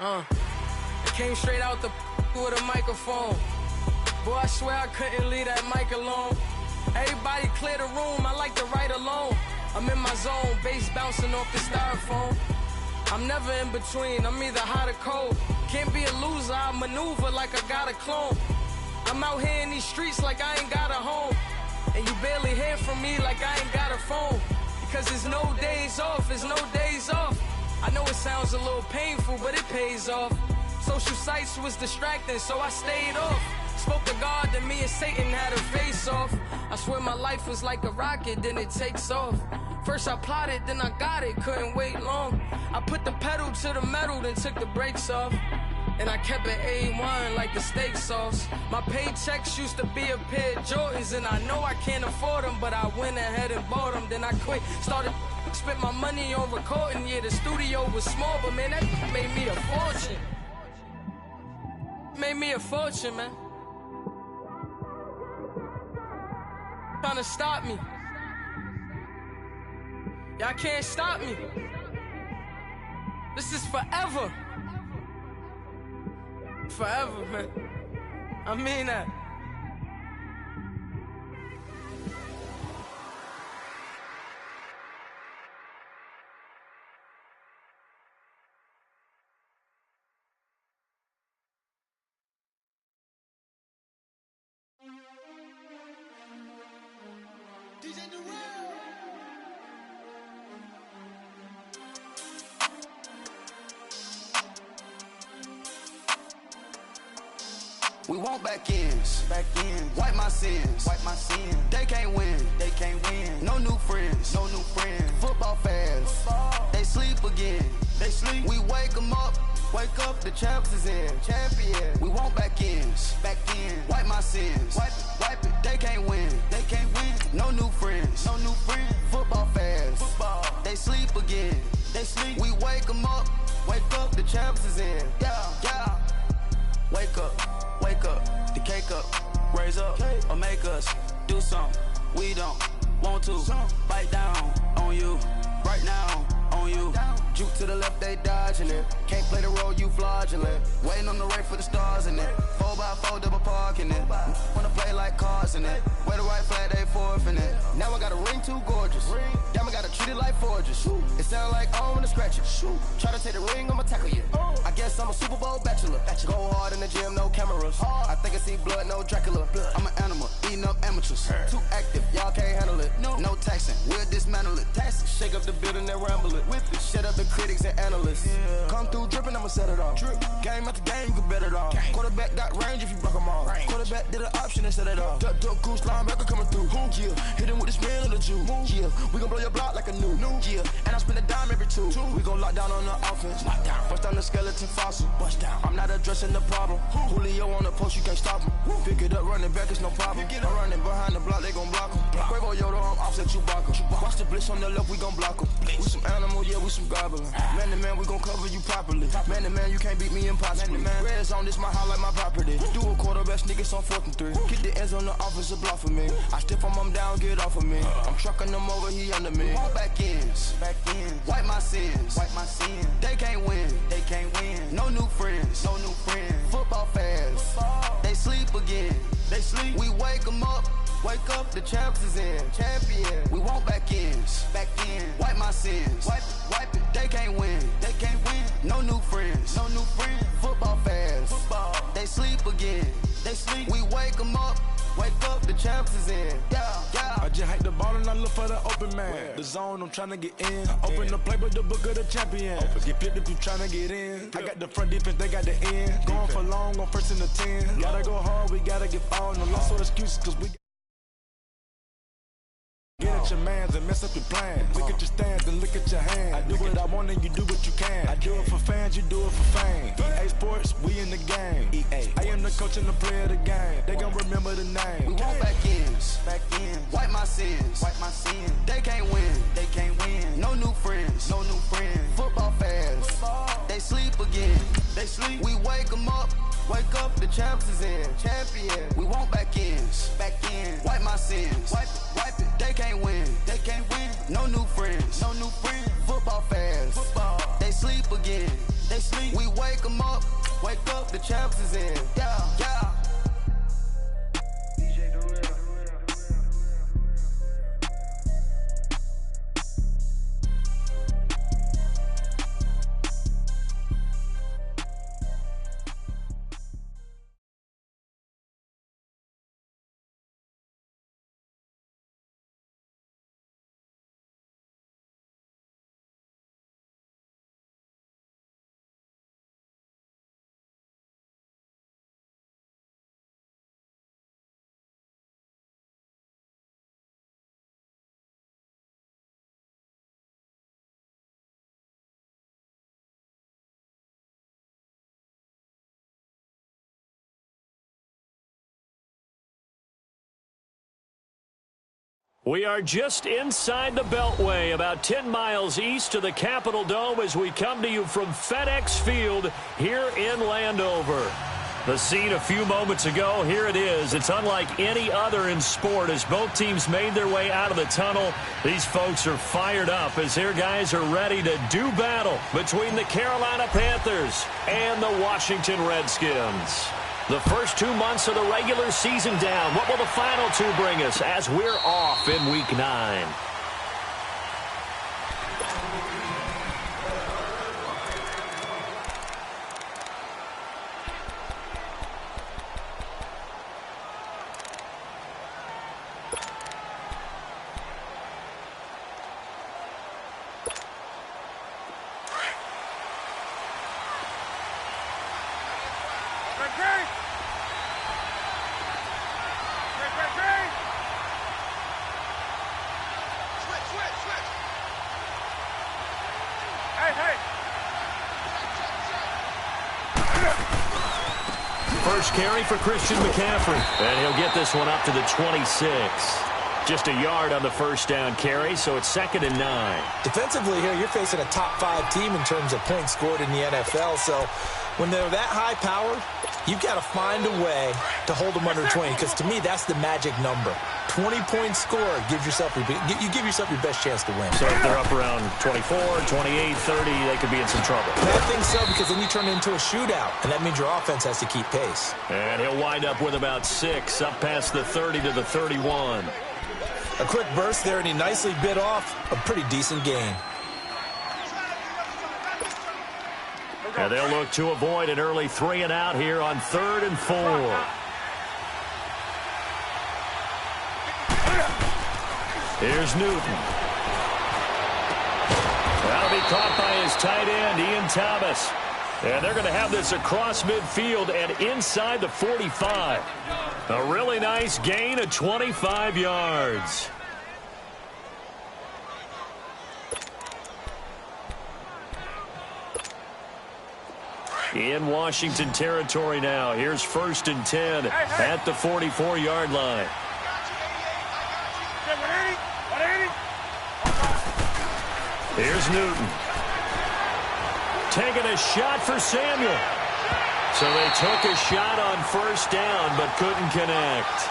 It came straight out the with a microphone. Boy, I swear I couldn't leave that mic alone. Everybody clear the room, I like to write alone. I'm in my zone, bass bouncing off the styrofoam. I'm never in between, I'm either hot or cold. Can't be a loser, I maneuver like I got a clone. I'm out here in these streets like I ain't got a home. And you barely hear from me like I ain't got a phone. Because there's no days off, there's no days off. I know it sounds a little painful, but it pays off. Social sites was distracting, so I stayed off. Spoke to God, then me and Satan had a face off. I swear my life was like a rocket, then it takes off. First I plotted, then I got it, couldn't wait long. I put the pedal to the metal, then took the brakes off. And I kept it A1 like the steak sauce. My paychecks used to be a pair of Jordans, and I know I can't afford them, but I went ahead and bought them. Then I quit, started spent my money on recording. Yeah, the studio was small, but man, that made me a fortune. Made me a fortune, man. Trying to stop me. Y'all can't stop me. This is forever. Forever, man. I mean that. We want back ends, wipe my sins, They can't win, No new friends, Football fans, they sleep again, We wake them up, the champs is in, champion. We want back ends, wipe my sins, wipe it. They can't win, No new friends, Football fans, they sleep again, We wake them up, the champs is in, yeah. Wake up, the cake up, raise up, or make us do something we don't want to. Bite down on you, right now on you. Juke to the left, they dodging it. Can't play the role, you fraudulent. Waiting on the rain for the stars in it. 4x4 double parking it. Wanna play like cars in it. Wear the white flag, they forfeit it. Now I got a ring too gorgeous. Damn, I gotta treat it like forges. It sound like I'm gonna scratch it. Try to take the ring, I'ma tackle you. I guess I'm a Super Bowl bachelor. Go hard in the gym, no cameras. I think I see blood, no Dracula. I'm an animal, eating up amateurs. Too active, y'all can't handle it. No taxing, we'll dismantle it. Shake up the building and ramble it. Whip it, shut up the critics and analysts. Come through dripping, I'ma set it off. Game after game, you can bet it off. Quarterback got range if you block them off. Quarterback did an option and set it off. Duck goose linebacker coming through. Yeah, hit him with the spin of the Jew. Yeah, we gon' blow your block like a new. Yeah, and I spend a dime every two. We gon' lock down on the offense. Bust down the skeleton fossil. I'm not addressing the problem. Julio on the post, you can't stop him. Pick it up, running back, it's no problem. I'm running behind the block, they gon' block him. Quavo Yoda, I'm offset Chewbacca. Watch the blitz on the left, we gon' block him. We some animal, yeah, we some goblin. Man to man, we gon' cover you properly. Man to man, you can't beat me impossibly. Red zone, this my house like my property. Do a quarterback sneakers on 4th and 3. Kick the ends on the offensive block for me. I step on him down, get off of me. I'm trucking them over, he under me. Back ends, wipe my sins, They can't win, No new friends, Football fans, they sleep again, We wake them up, the champs is in, champion. We want back ends, wipe my sins, wipe it. They can't win, No new friends, Football fans, they sleep again, We wake them up, the champs is in, yeah. I just hike the ball and I look for the open man. The zone, I'm tryna get in. Open the playbook, the book of the champion. Get flipped if you tryna get in. I got the front defense, they got the end. Going for long, on 1st and 10. Gotta go hard, we gotta get all. No loss or excuses, cause we get at your mans and mess up your plans. Look at your stands and look at your hands. I do what I want and you do what you can. I do it for fans, you do it for fame. EA Sports, we in the game. I am the coach and the player of the game. They gon' remember the name. We want back ends, wipe my sins, They can't win, No new friends, Football fans, they sleep again, We wake them up, the champs is in, champion. We want back ends, wipe my sins, wipe it. They can't win, No new friends, Football fans, they sleep again, they sleep. We wake them up, the champs is in. Yeah, yeah. We are just inside the Beltway, about 10 miles east of the Capitol Dome as we come to you from FedEx Field here in Landover. The scene a few moments ago, here it is. It's unlike any other in sport as both teams made their way out of the tunnel. These folks are fired up as their guys are ready to do battle between the Carolina Panthers and the Washington Redskins. The first 2 months of the regular season down. What will the final two bring us as we're off in Week 9? First carry for Christian McCaffrey. And he'll get this one up to the 26. Just a yard on the first down carry, so it's 2nd and 9. Defensively here, you're facing a top 5 team in terms of points scored in the NFL. So when they're that high powered, you've got to find a way to hold them under 20. Because to me, that's the magic number. 20-point score gives yourself you give yourself your best chance to win. So if they're up around 24, 28, 30, they could be in some trouble. I think so, because then you turn it into a shootout, and that means your offense has to keep pace. And he'll wind up with about 6, up past the 30 to the 31. A quick burst there, and he nicely bit off a pretty decent gain. And they'll look to avoid an early 3 and out here on 3rd and 4. Here's Newton. That'll be caught by his tight end, Ian Thomas. And they're going to have this across midfield and inside the 45. A really nice gain of 25 yards. In Washington territory now. Here's 1st and 10 at the 44-yard line. Here's Newton. Taking a shot for Samuel. So they took a shot on 1st down but couldn't connect.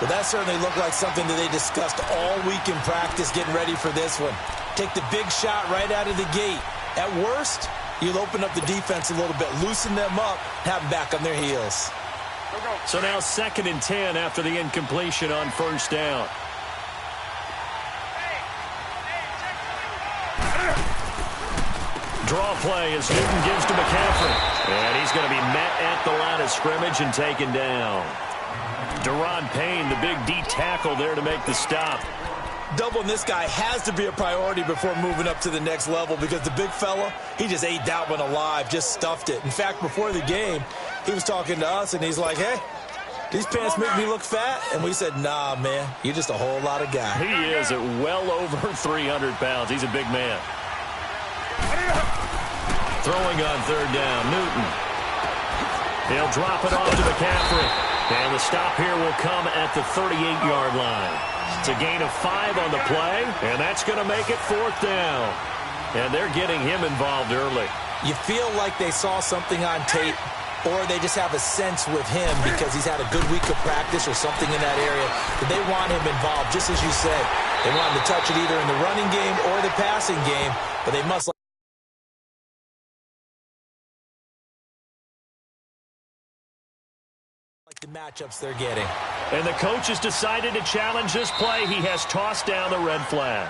Well, that certainly looked like something that they discussed all week in practice getting ready for this one. Take the big shot right out of the gate. At worst, you'll open up the defense a little bit, loosen them up, have them back on their heels. So now 2nd and 10 after the incompletion on 1st down. Draw play as Newton gives to McCaffrey. And he's going to be met at the line of scrimmage and taken down. Deron Payne, the big D tackle there to make the stop. Doubling this guy has to be a priority before moving up to the next level, because the big fella, he just ate that one alive, just stuffed it. In fact, before the game, he was talking to us, and he's like, hey, these pants make me look fat. And we said, nah, man, you're just a whole lot of guy. He is at well over 300 pounds. He's a big man. Throwing on 3rd down, Newton. He'll drop it off to McCaffrey. And the stop here will come at the 38-yard line. It's a gain of 5 on the play, and that's going to make it 4th down. And they're getting him involved early. You feel like they saw something on tape, or they just have a sense with him because he's had a good week of practice or something in that area that they want him involved, just as you said. They want him to touch it either in the running game or the passing game, but they must the matchups they're getting. And the coach has decided to challenge this play. He has tossed down the red flag.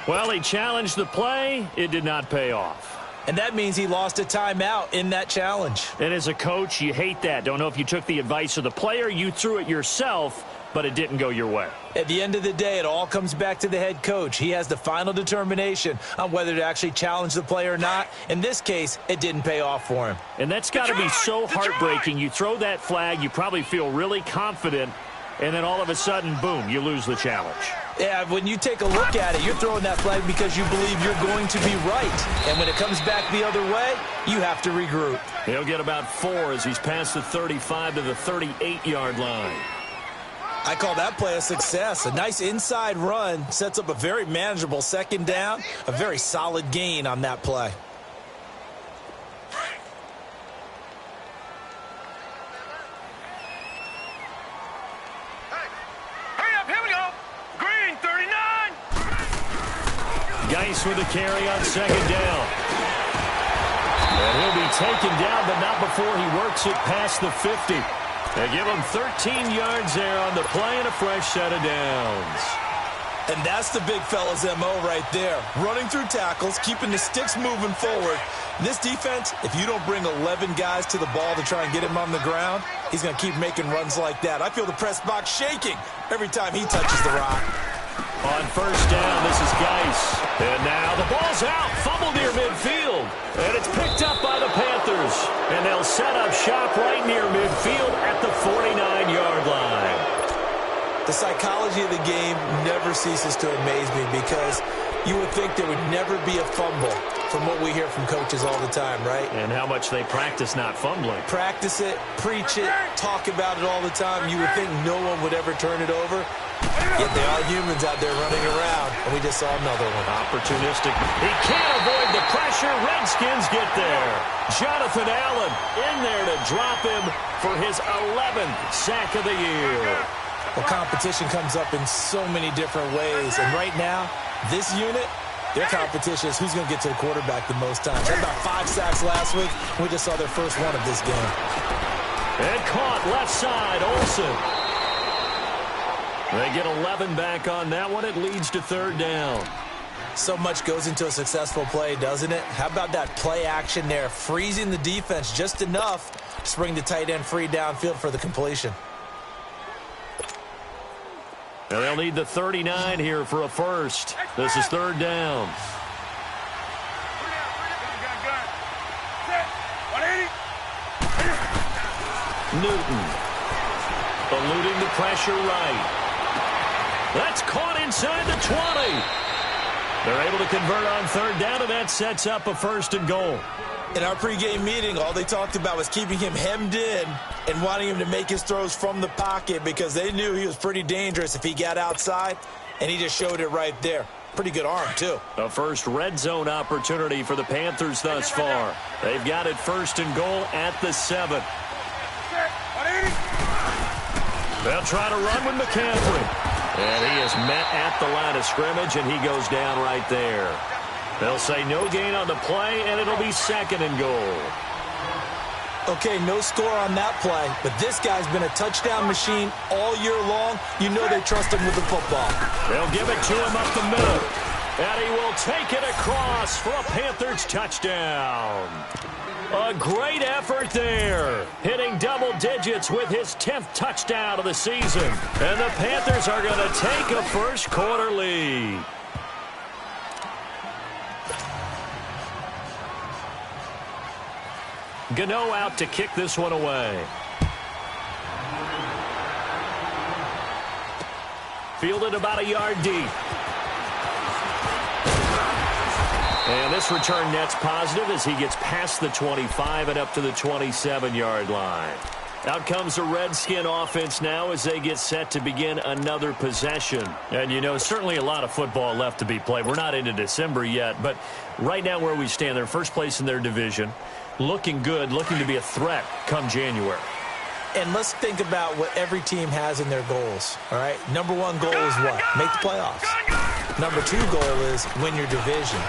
Well, he challenged the play. It did not pay off. And that means he lost a timeout in that challenge. And as a coach, you hate that. Don't know if you took the advice of the player, you threw it yourself, but it didn't go your way. At the end of the day, it all comes back to the head coach. He has the final determination on whether to actually challenge the play or not. In this case, it didn't pay off for him. And that's got to be so heartbreaking. You throw that flag, you probably feel really confident, and then all of a sudden, boom, you lose the challenge. Yeah, when you take a look at it, you're throwing that flag because you believe you're going to be right. And when it comes back the other way, you have to regroup. He'll get about 4 as he's past the 35 to the 38-yard line. I call that play a success. A nice inside run sets up a very manageable second down, a very solid gain on that play. Geis with a carry on second down. And he'll be taken down, but not before he works it past the 50. They give him 13 yards there on the play and a fresh set of downs. And that's the big fella's MO right there. Running through tackles, keeping the sticks moving forward. This defense, if you don't bring 11 guys to the ball to try and get him on the ground, he's going to keep making runs like that. I feel the press box shaking every time he touches the rock. On first down, this is Geis. And now the ball's out. Fumble near midfield. And it's picked up by the Panthers. And they'll set up shop right near midfield at the 49-yard line. The psychology of the game never ceases to amaze me because you would think there would never be a fumble from what we hear from coaches all the time, right? And how much they practice not fumbling. Practice it, preach it, talk about it all the time. You would think no one would ever turn it over. Yet they are humans out there running around, and we just saw another one. Opportunistic. He can't avoid the pressure. Redskins get there. Jonathan Allen in there to drop him for his 11th sack of the year. Well, competition comes up in so many different ways, and right now, this unit, their competition is who's going to get to the quarterback the most times. They had about 5 sacks last week. We just saw their first one of this game. And caught left side, Olsen. They get 11 back on that one. It leads to third down. So much goes into a successful play, doesn't it? How about that play action there, freezing the defense just enough to bring the tight end free downfield for the completion. And they'll need the 39 here for a first. This is third down. Newton eluding the pressure right. That's caught inside the 20. They're able to convert on third down, and that sets up a first and goal. In our pregame meeting, all they talked about was keeping him hemmed in and wanting him to make his throws from the pocket because they knew he was pretty dangerous if he got outside, and he just showed it right there. Pretty good arm, too. A first red zone opportunity for the Panthers thus far. They've got it first and goal at the 7. They'll try to run with McCaffrey. And he is met at the line of scrimmage, and he goes down right there. They'll say no gain on the play, and it'll be second and goal. Okay, no score on that play, but this guy's been a touchdown machine all year long. You know they trust him with the football. They'll give it to him up the middle, and he will take it across for a Panthers touchdown. A great effort there, hitting double digits with his 10th touchdown of the season. And the Panthers are going to take a first quarter lead. Gano out to kick this one away. Fielded about a yard deep. And this return net's positive as he gets past the 25 and up to the 27-yard line. Out comes the Redskin offense now as they get set to begin another possession. And, you know, certainly a lot of football left to be played. We're not into December yet, but right now where we stand, they're first place in their division. Looking good, looking to be a threat come January. And let's think about what every team has in their goals, all right? Number one goal is what? Make the playoffs. Number 2 goal is win your division.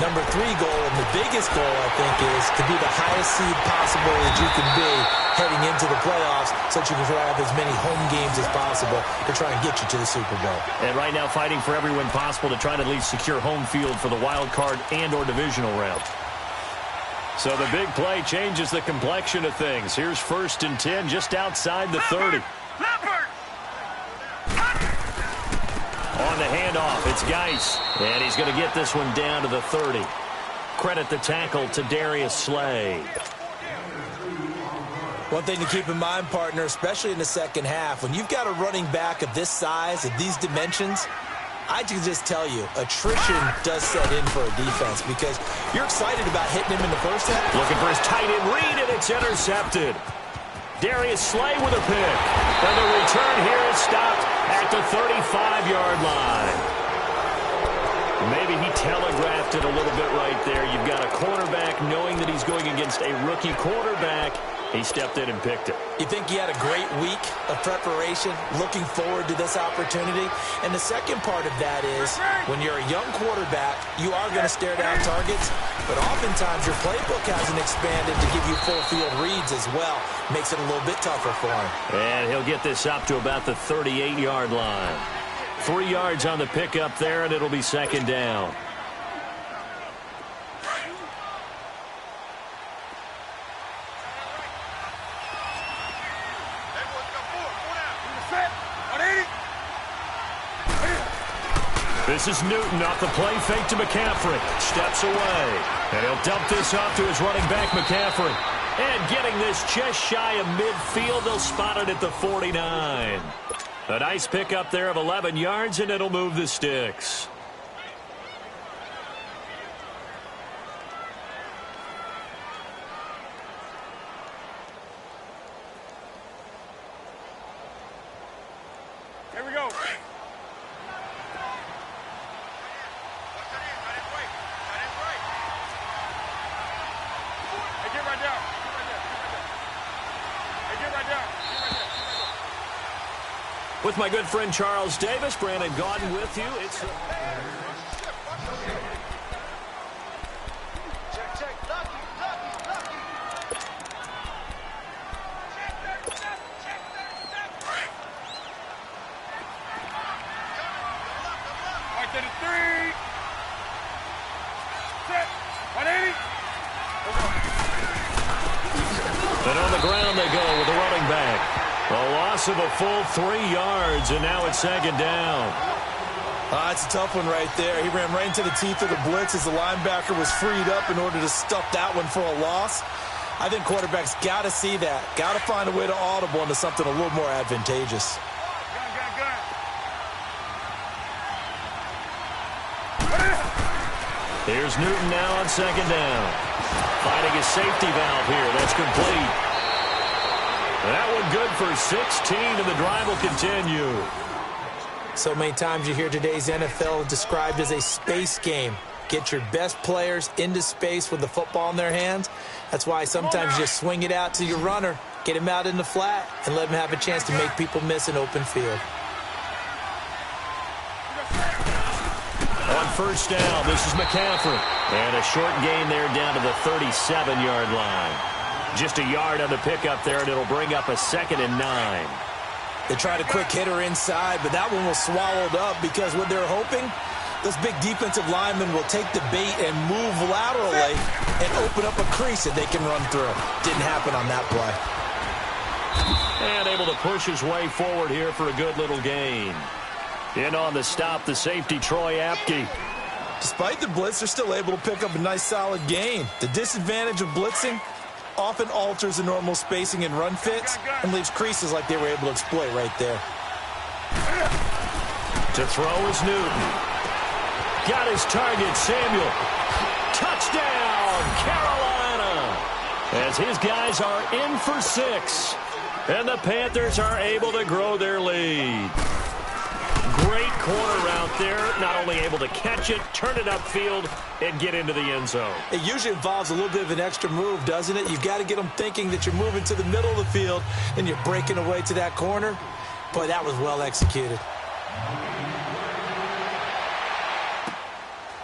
Number 3 goal, and the biggest goal, I think, is to be the highest seed possible that you can be heading into the playoffs so that you can have as many home games as possible to try and get you to the Super Bowl. And right now fighting for every win possible to try to at least secure home field for the wild card and or divisional round. So the big play changes the complexion of things. Here's 1st and 10 just outside the 30. On the handoff, it's Geis. And he's going to get this one down to the 30. Credit the tackle to Darius Slay. One thing to keep in mind, partner, especially in the second half, when you've got a running back of this size, of these dimensions, I can just tell you, attrition does set in for a defense because you're excited about hitting him in the first half. Looking for his tight end read, and it's intercepted. Darius Slay with a pick. And the return here is stopped at the 35-yard line. Maybe he telegraphed it a little bit right there. You've got a cornerback knowing that he's going against a rookie quarterback. He stepped in and picked it. You think he had a great week of preparation, looking forward to this opportunity? And the second part of that is, when you're a young quarterback, you are going to stare down targets, but oftentimes your playbook hasn't expanded to give you full field reads as well. Makes it a little bit tougher for him. And he'll get this up to about the 38-yard line. 3 yards on the pickup there, and it'll be 2nd down. This is Newton off the play fake to McCaffrey. Steps away. And he'll dump this off to his running back, McCaffrey. And getting this just shy of midfield, they'll spot it at the 49. A nice pickup there of 11 yards, and it'll move the sticks. Here we go. With my good friend Charles Davis, Brandon Gaudin with you. It's and on the ground they go with the running back. A loss of a full 3 yards, and now it's 2nd down. It's a tough one right there. He ran right into the teeth of the blitz as the linebacker was freed up in order to stuff that one for a loss. I think quarterbacks got to see that. Got to find a way to audible into something a little more advantageous. Here's Newton now on 2nd down. Finding his safety valve here. That's complete. That one good for 16, and the drive will continue. So many times you hear today's NFL described as a space game. Get your best players into space with the football in their hands. That's why sometimes you just swing it out to your runner, get him out in the flat, and let him have a chance to make people miss an open field. On 1st down, this is McCaffrey. And a short gain there down to the 37-yard line. Just a yard on the pickup there, and it'll bring up a 2nd and 9. They tried a quick hitter inside, but that one was swallowed up because what they're hoping, this big defensive lineman will take the bait and move laterally and open up a crease that they can run through. Didn't happen on that play. And able to push his way forward here for a good little gain. In on the stop, the safety, Troy Apke. Despite the blitz, they're still able to pick up a nice, solid gain. The disadvantage of blitzing often alters the normal spacing and run fits and leaves creases like they were able to exploit right there. To throw is Newton. Got his target, Samuel. Touchdown, Carolina! As his guys are in for 6. And the Panthers are able to grow their lead. Great corner out there, not only able to catch it, turn it upfield, and get into the end zone. It usually involves a little bit of an extra move, doesn't it? You've got to get them thinking that you're moving to the middle of the field, and you're breaking away to that corner. Boy, that was well executed.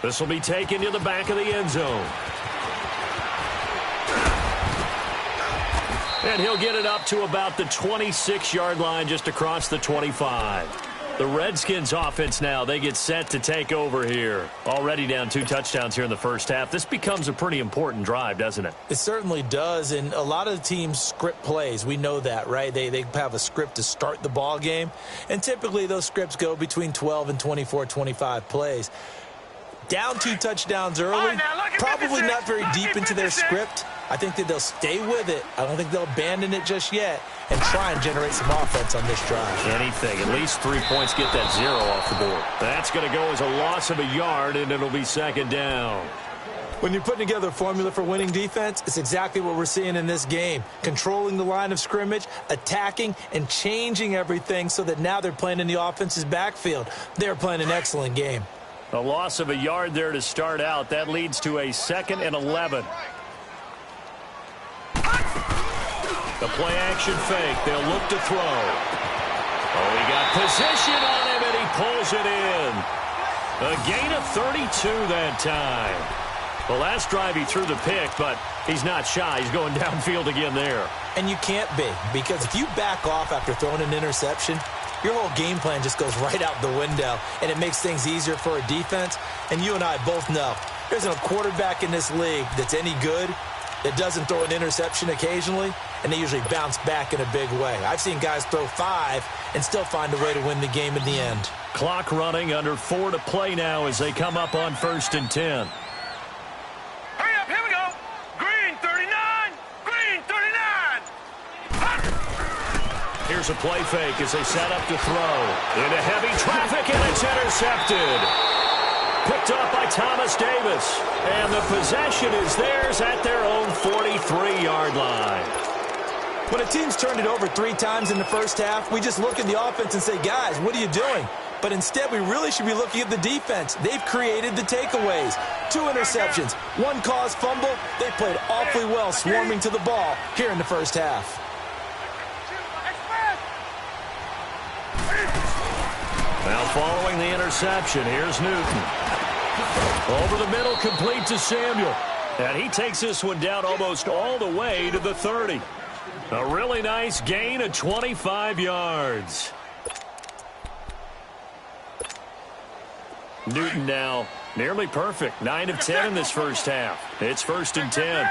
This will be taken to the back of the end zone. And he'll get it up to about the 26-yard line, just across the 25. The Redskins offense now, they get set to take over here. Already down 2 touchdowns here in the first half. This becomes a pretty important drive, doesn't it? It certainly does, and a lot of the teams script plays. We know that, right? They have a script to start the ball game, and typically those scripts go between 12 and 24, 25 plays. Down 2 touchdowns early, probably not very deep into their script. I think that they'll stay with it. I don't think they'll abandon it just yet and try and generate some offense on this drive. Anything. At least 3 points, get that 0 off the board. That's going to go as a loss of a yard, and it'll be second down. When you're putting together a formula for winning defense, it's exactly what we're seeing in this game. Controlling the line of scrimmage, attacking, and changing everything so that now they're playing in the offense's backfield. They're playing an excellent game. A loss of a yard there to start out. That leads to a 2nd and 11. The play-action fake. They'll look to throw. Oh, he got position on him, and he pulls it in. A gain of 32 that time. The last drive he threw the pick, but he's not shy. He's going downfield again there. And you can't be, because if you back off after throwing an interception, your whole game plan just goes right out the window, and it makes things easier for a defense. And you and I both know there's a quarterback in this league that's any good that doesn't throw an interception occasionally, and they usually bounce back in a big way. I've seen guys throw 5 and still find a way to win the game in the end. Clock running, under 4 to play now as they come up on 1st and 10. Hurry up, here we go. Green 39, green 39. Here's a play fake as they set up to throw. Into heavy traffic, and it's intercepted. Picked up by Thomas Davis. And the possession is theirs at their own 43-yard line. When a team's turned it over 3 times in the first half, we just look at the offense and say, guys, what are you doing? But instead, we really should be looking at the defense. They've created the takeaways. 2 interceptions, 1 caused fumble. They played awfully well swarming to the ball here in the first half. Now following the interception, here's Newton. Over the middle, complete to Samuel. And he takes this one down almost all the way to the 30. A really nice gain of 25 yards. Newton now nearly perfect. 9 of 10 in this first half. It's 1st and 10.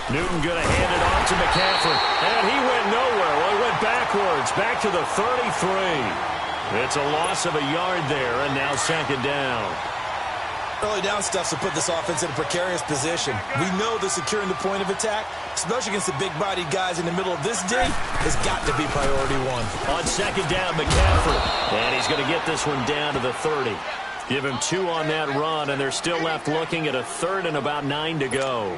Newton going to hand it off to McCaffrey. And he went nowhere. Well, he went backwards, back to the 33. It's a loss of a yard there, and now 2nd down. Early down stuff to put this offense in a precarious position. We know that securing the point of attack, especially against the big-bodied guys in the middle of this D, has got to be priority 1. On 2nd down, McCaffrey. And he's going to get this one down to the 30. Give him 2 on that run, and they're still left looking at a 3rd and about 9 to go.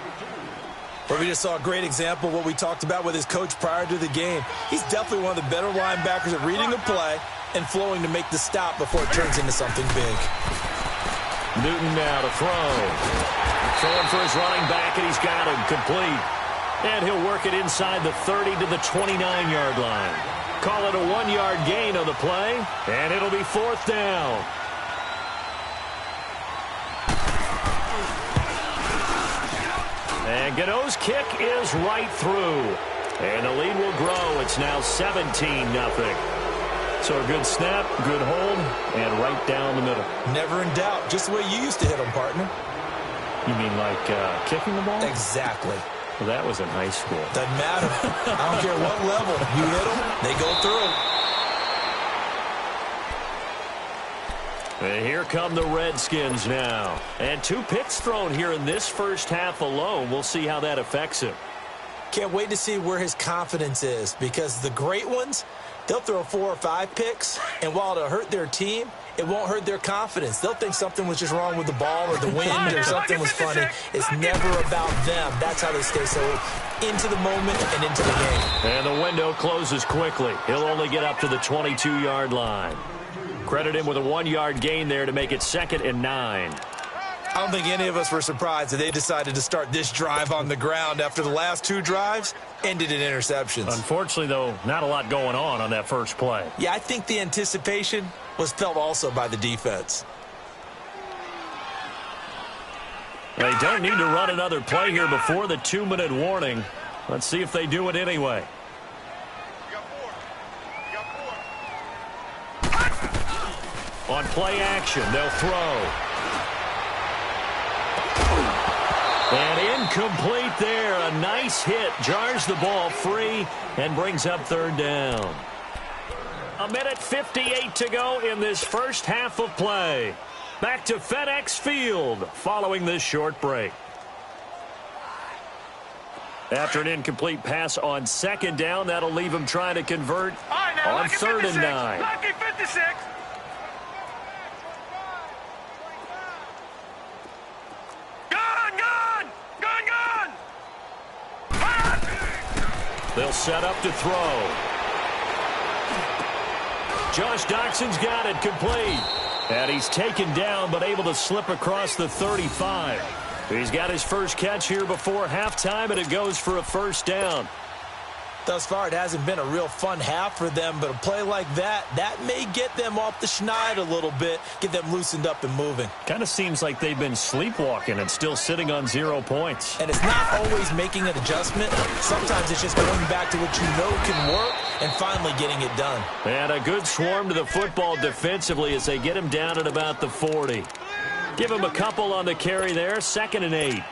Well, we just saw a great example of what we talked about with his coach prior to the game. He's definitely one of the better linebackers at reading a play and flowing to make the stop before it turns into something big. Newton now to throw. Throwing for his running back, and he's got him complete. And he'll work it inside the 30 to the 29-yard line. Call it a 1-yard gain on the play, and it'll be 4th down. And Gano's kick is right through. And the lead will grow. It's now 17-0. So a good snap, good hold, and right down the middle. Never in doubt. Just the way you used to hit them, partner. You mean like kicking the ball? Exactly. Well, that was in high school. Doesn't matter. I don't care what level. You hit them, they go through. And here come the Redskins now. And 2 picks thrown here in this first half alone. We'll see how that affects him. Can't wait to see where his confidence is, because the great ones, they'll throw 4 or 5 picks, and while it'll hurt their team, it won't hurt their confidence. They'll think something was just wrong with the ball or the wind or something was funny. It's never about them. That's how they stay so into the moment and into the game. And the window closes quickly. He'll only get up to the 22-yard line. Credit him with a 1-yard gain there to make it 2nd and 9. I don't think any of us were surprised that they decided to start this drive on the ground after the last 2 drives ended in interceptions. Unfortunately, though, not a lot going on that first play. Yeah, I think the anticipation was felt also by the defense. They don't need to run another play here before the 2-minute warning. Let's see if they do it anyway. On play action, they'll throw. And incomplete there. A nice hit. Jars the ball free and brings up 3rd down. 1:58 to go in this first half of play. Back to FedEx Field following this short break. After an incomplete pass on 2nd down, that'll leave him trying to convert on 3rd and 9. Lucky 56. They'll set up to throw. Josh Doxson's got it complete. And he's taken down but able to slip across the 35. He's got his first catch here before halftime, and it goes for a 1st down. Thus far, it hasn't been a real fun half for them, but a play like that may get them off the schneid a little bit, get them loosened up and moving. Kind of seems like they've been sleepwalking and still sitting on 0 points. And it's not always making an adjustment. Sometimes it's just going back to what you know can work and finally getting it done. And a good swarm to the football defensively as they get him down at about the 40. Give him a couple on the carry there, 2nd and 8.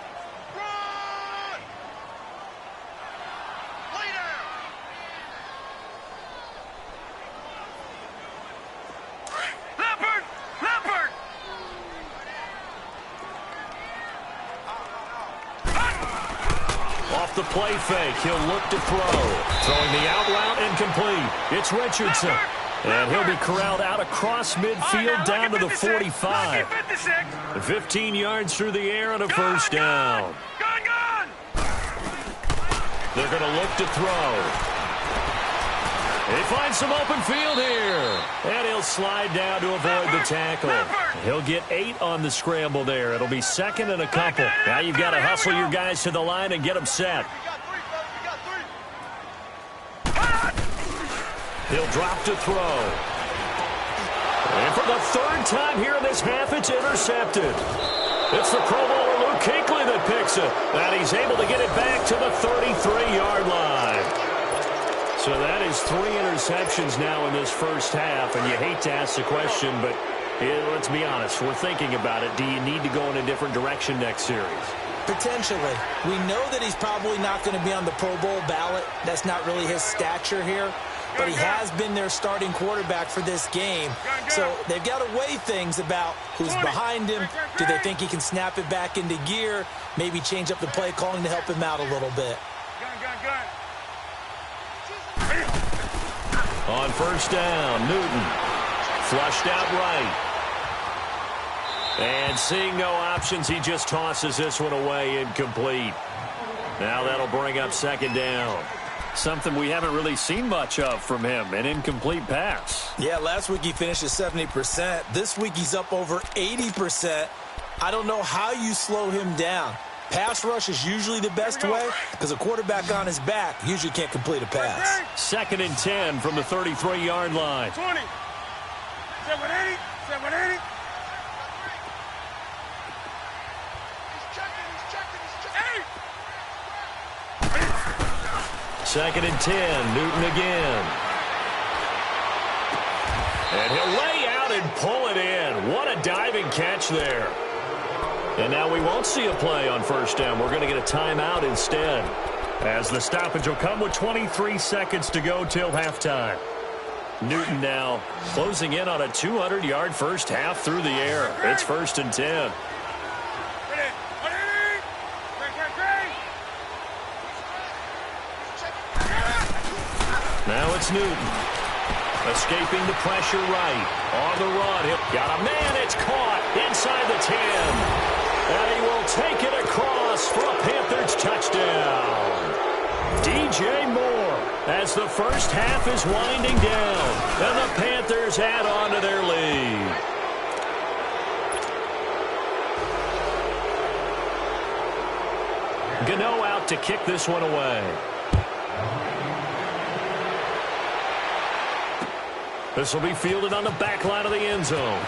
The play fake. He'll look to throw. Throwing the out route incomplete. It's Richardson. And he'll be corralled out across midfield down to the 45. 15 yards through the air and a 1st down. They're going to look to throw. He finds some open field here. And he'll slide down to avoid the tackle. He'll get 8 on the scramble there. It'll be 2nd and a couple. Now you've got to hustle your guys to the line and get them set. He'll drop to throw. And for the 3rd time here in this half, it's intercepted. It's the Pro Bowler Luke Kuechly that picks it. And he's able to get it back to the 33-yard line. So that is 3 interceptions now in this first half, and you hate to ask the question, but let's be honest, we're thinking about it. Do you need to go in a different direction next series? Potentially. We know that he's probably not going to be on the Pro Bowl ballot. That's not really his stature here, but he has been their starting quarterback for this game. So they've got to weigh things about who's behind him. Do they think he can snap it back into gear? Maybe change up the play calling to help him out a little bit. On 1st down, Newton flushed out right. And seeing no options, he just tosses this one away incomplete. Now that'll bring up 2nd down. Something we haven't really seen much of from him, an incomplete pass. Yeah, last week he finished at 70%. This week he's up over 80%. I don't know how you slow him down. Pass rush is usually the best way because a quarterback on his back usually can't complete a pass. 2nd and 10 from the 33-yard line. 20. 780. 780. Second and 10, Newton again. And he'll lay out and pull it in. What a diving catch there. And now we won't see a play on 1st down. We're going to get a timeout instead, as the stoppage will come with 23 seconds to go till halftime. Newton now closing in on a 200-yard first half through the air. It's 1st and 10. Now it's Newton. Escaping the pressure right. On the run. Got a man. It's caught inside the 10. And he will take it across for a Panthers touchdown. DJ Moore, as the first half is winding down, and the Panthers add on to their lead. to kick this one away. This will be fielded on the back line of the end zone.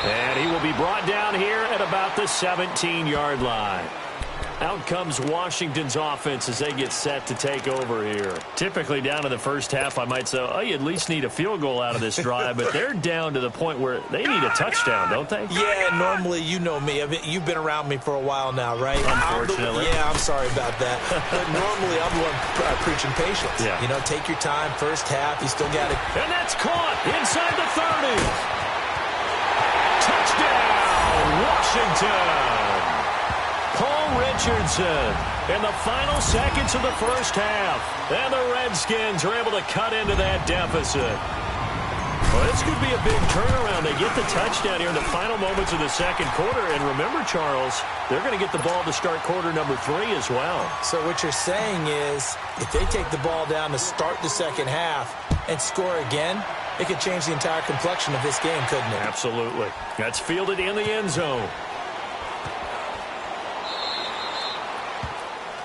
And he will be brought down here at about the 17-yard line. Out comes Washington's offense as they get set to take over here. Typically down in the first half, I might say, oh, you at least need a field goal out of this drive, but they're down to the point where they need a touchdown, don't they? Yeah, normally, you know me. I mean, you've been around me for a while now, right? Unfortunately. I'm sorry about that. But normally, I'm the one preaching patience. Yeah. You know, take your time, first half, you still got it. And that's caught inside the 30. Touchdown, Washington. Paul Richardson in the final seconds of the first half. And the Redskins are able to cut into that deficit. Well, this could be a big turnaround. They get the touchdown here in the final moments of the second quarter. And remember, Charles, they're going to get the ball to start quarter number 3 as well. So what you're saying is if they take the ball down to start the second half and score again, it could change the entire complexion of this game, couldn't it? Absolutely. That's fielded in the end zone.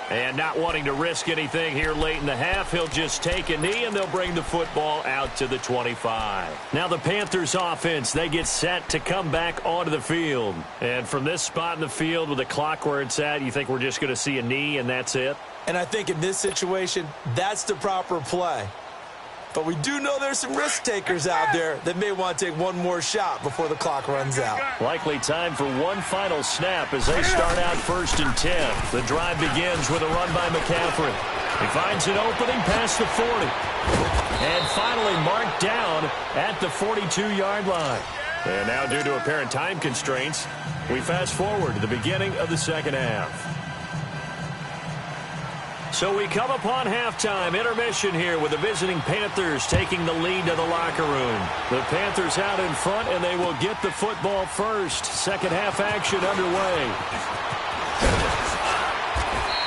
And not wanting to risk anything here late in the half, he'll just take a knee, and they'll bring the football out to the 25. Now the Panthers offense, they get set to come back onto the field. And from this spot in the field with the clock where it's at, you think we're just going to see a knee and that's it? And I think in this situation, that's the proper play. But we do know there's some risk takers out there that may want to take one more shot before the clock runs out. Likely time for one final snap as they start out 1st and 10. The drive begins with a run by McCaffrey. He finds an opening past the 40. And finally marked down at the 42-yard line. And now due to apparent time constraints, we fast forward to the beginning of the second half. So we come upon halftime intermission here with the visiting Panthers taking the lead to the locker room. The Panthers out in front, and they will get the football first. Second half action underway.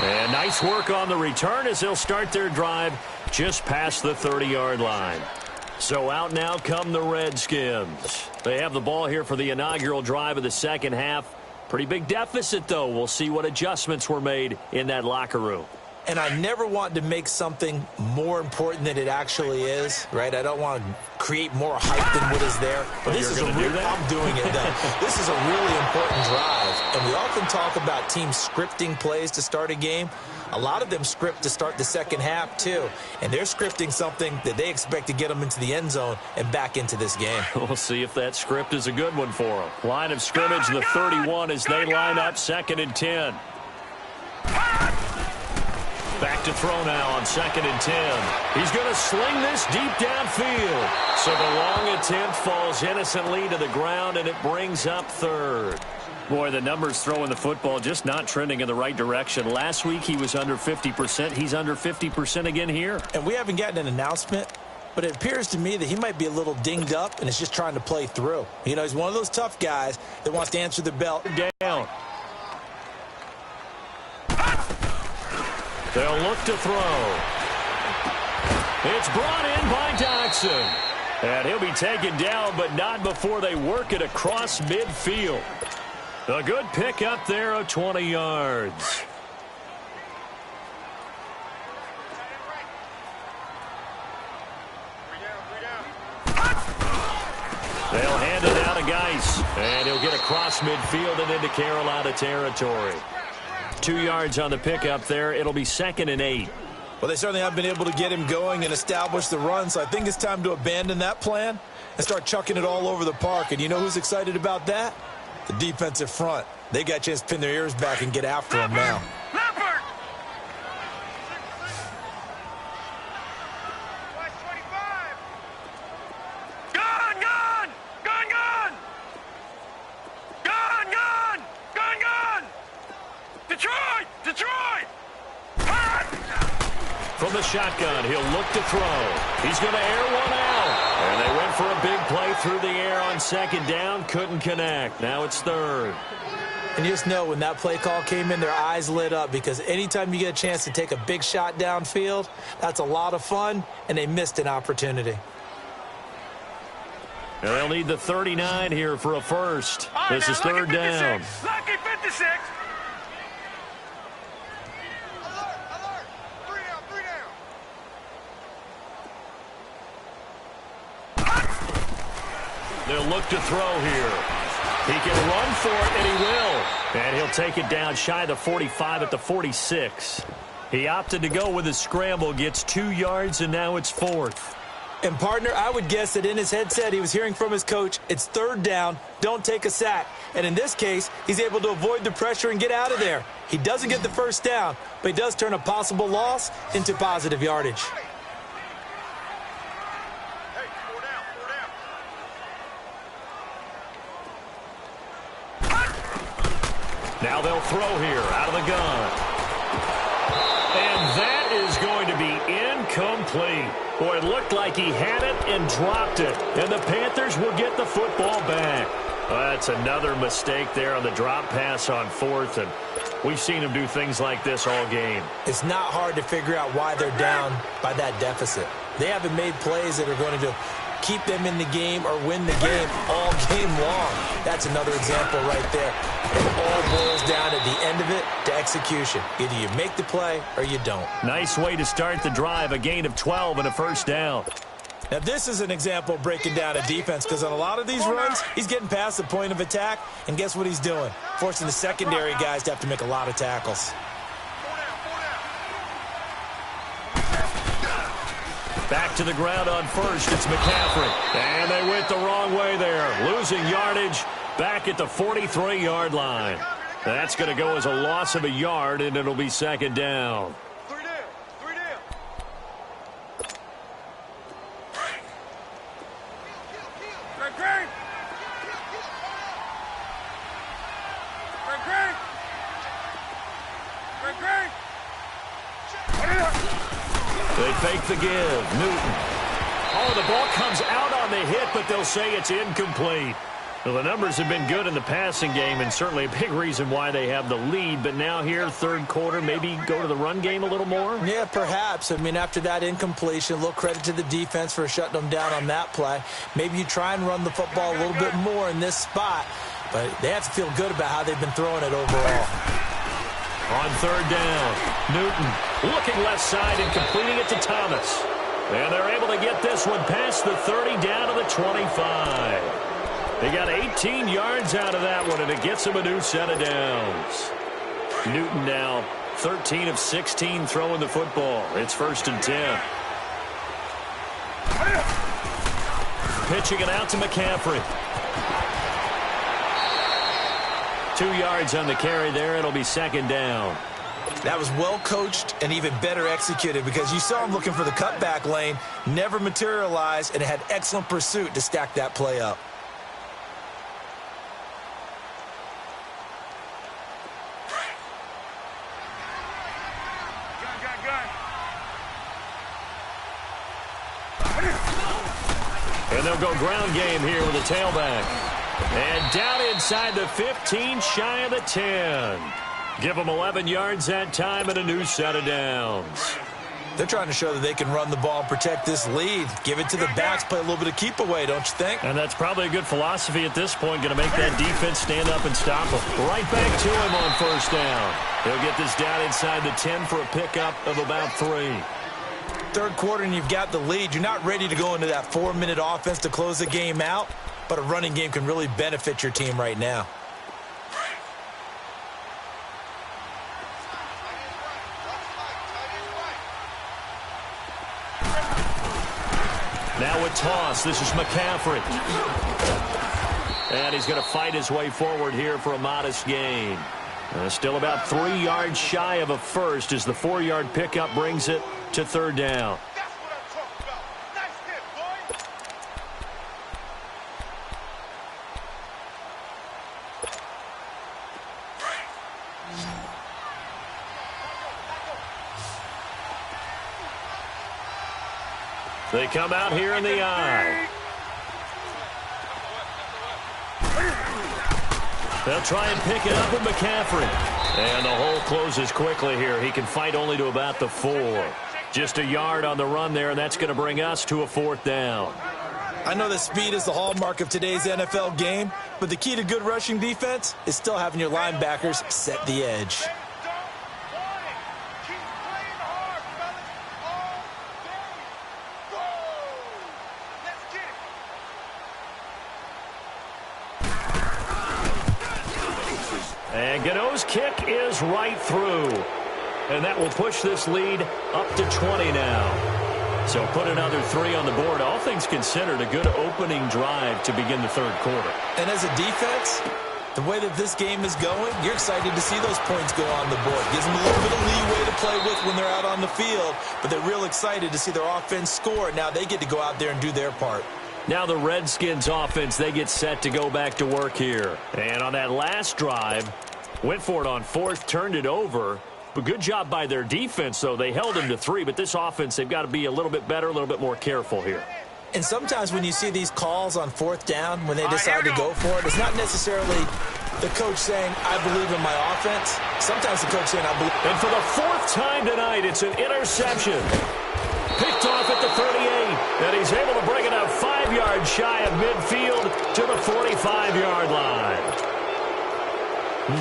And nice work on the return as they'll start their drive just past the 30-yard line. So out now come the Redskins. They have the ball here for the inaugural drive of the second half. Pretty big deficit, though. We'll see what adjustments were made in that locker room. And I never want to make something more important than it actually is, right? I don't want to create more hype than what is there. But this is I'm doing it then. This is a really important drive. And we often talk about teams scripting plays to start a game. A lot of them script to start the second half, too. And they're scripting something that they expect to get them into the end zone and back into this game. We'll see if that script is a good one for them. Line of scrimmage, the 31 as they line up 2nd and 10. Back to throw now on 2nd and 10. He's going to sling this deep downfield. So the long attempt falls innocently to the ground, and it brings up 3rd. Boy, the numbers throwing the football just not trending in the right direction. Last week he was under 50%. He's under 50% again here. And we haven't gotten an announcement, but it appears to me that he might be a little dinged up and is just trying to play through. You know, he's one of those tough guys that wants to answer the bell. Down. They'll look to throw. It's brought in by Doxson. And he'll be taken down, but not before they work it across midfield. A good pick up there of 20 yards. They'll hand it out to Geis. And he'll get across midfield and into Carolina territory. 2 yards on the pickup there. It'll be 2nd and 8. Well, they certainly have been able to get him going and establish the run, so I think it's time to abandon that plan and start chucking it all over the park. And you know who's excited about that? The defensive front. They got a chance to pin their ears back and get after him now. From the shotgun, he'll look to throw. He's going to air one out. And they went for a big play through the air on 2nd down. Couldn't connect. Now it's 3rd. And you just know when that play call came in, their eyes lit up because anytime you get a chance to take a big shot downfield, that's a lot of fun, and they missed an opportunity. And they'll need the 39 here for a first. This is 3rd down. Lucky 56. They'll look to throw here. He can run for it, and he will. And he'll take it down shy of the 45 at the 46. He opted to go with a scramble, gets 2 yards, and now it's 4th. And, partner, I would guess that in his headset he was hearing from his coach, it's 3rd down, don't take a sack. And in this case, he's able to avoid the pressure and get out of there. He doesn't get the 1st down, but he does turn a possible loss into positive yardage. Now they'll throw here out of the gun. And that is going to be incomplete. Boy, it looked like he had it and dropped it. And the Panthers will get the football back. That's another mistake there on the drop pass on 4th. And we've seen him do things like this all game. It's not hard to figure out why they're down by that deficit. They haven't made plays that are going to keep them in the game or win the game all game long. That's another example right there. It all boils down at the end of it to execution. Either you make the play or you don't. Nice way to start the drive, a gain of 12 and a 1st down. Now, this is an example of breaking down a defense because on a lot of these runs, he's getting past the point of attack, and guess what he's doing? Forcing the secondary guys to have to make a lot of tackles. Back to the ground on 1st, it's McCaffrey. And they went the wrong way there, losing yardage back at the 43-yard line. That's going to go as a loss of a yard, and it'll be 2nd down. They fake the give. Newton. Oh, the ball comes out on the hit, but they'll say it's incomplete. Well, the numbers have been good in the passing game, and certainly a big reason why they have the lead. But now here, 3rd quarter, maybe go to the run game a little more? Yeah, perhaps. I mean, after that incompletion, a little credit to the defense for shutting them down on that play. Maybe you try and run the football a little bit more in this spot, but they have to feel good about how they've been throwing it overall. On 3rd down, Newton looking left side and completing it to Thomas. And they're able to get this one past the 30 down to the 25. They got 18 yards out of that one, and it gets them a new set of downs. Newton now 13 of 16 throwing the football. It's 1st and 10. Pitching it out to McCaffrey. 2 yards on the carry there. It'll be 2nd down. That was well coached and even better executed because you saw him looking for the cutback lane, never materialized, and had excellent pursuit to stack that play up. And they'll go ground game here with a tailback. And down inside the 15, shy of the 10. Give them 11 yards that time and a new set of downs. They're trying to show that they can run the ball and protect this lead. Give it to the backs, play a little bit of keep away, don't you think? And that's probably a good philosophy at this point, going to make that defense stand up and stop them. Right back to him on 1st down. He'll get this down inside the 10 for a pickup of about 3. 3rd quarter and you've got the lead. You're not ready to go into that 4-minute offense to close the game out, but a running game can really benefit your team right now. Now a toss. This is McCaffrey. And he's going to fight his way forward here for a modest gain. Still about 3 yards shy of a first as the 4-yard pickup brings it to 3rd down. That's what I'm talking about. Nice hit, boy. They come out here in the eye. They'll try and pick it up with McCaffrey. And the hole closes quickly here. He can fight only to about the 4. Just a yard on the run there, and that's going to bring us to a 4th down. I know that speed is the hallmark of today's NFL game, but the key to good rushing defense is still having your linebackers set the edge. And Gano's kick is right through. And that will push this lead up to 20 now. So put another 3 on the board. All things considered, a good opening drive to begin the third quarter. And as a defense, the way that this game is going, you're excited to see those points go on the board. Gives them a little bit of leeway to play with when they're out on the field, but they're real excited to see their offense score. Now they get to go out there and do their part. Now the Redskins offense, they get set to go back to work here. And on that last drive, went for it on 4th, turned it over. But good job by their defense, though. They held them to 3, but this offense, they've got to be a little bit better, a little bit more careful here. And sometimes when you see these calls on 4th down, when they decide to go for it, it's not necessarily the coach saying, I believe in my offense. Sometimes the coach saying, I believe. And for the 4th time tonight, it's an interception. Picked off at the 38, and he's able to bring it up 5 yards shy of midfield to the 45-yard line.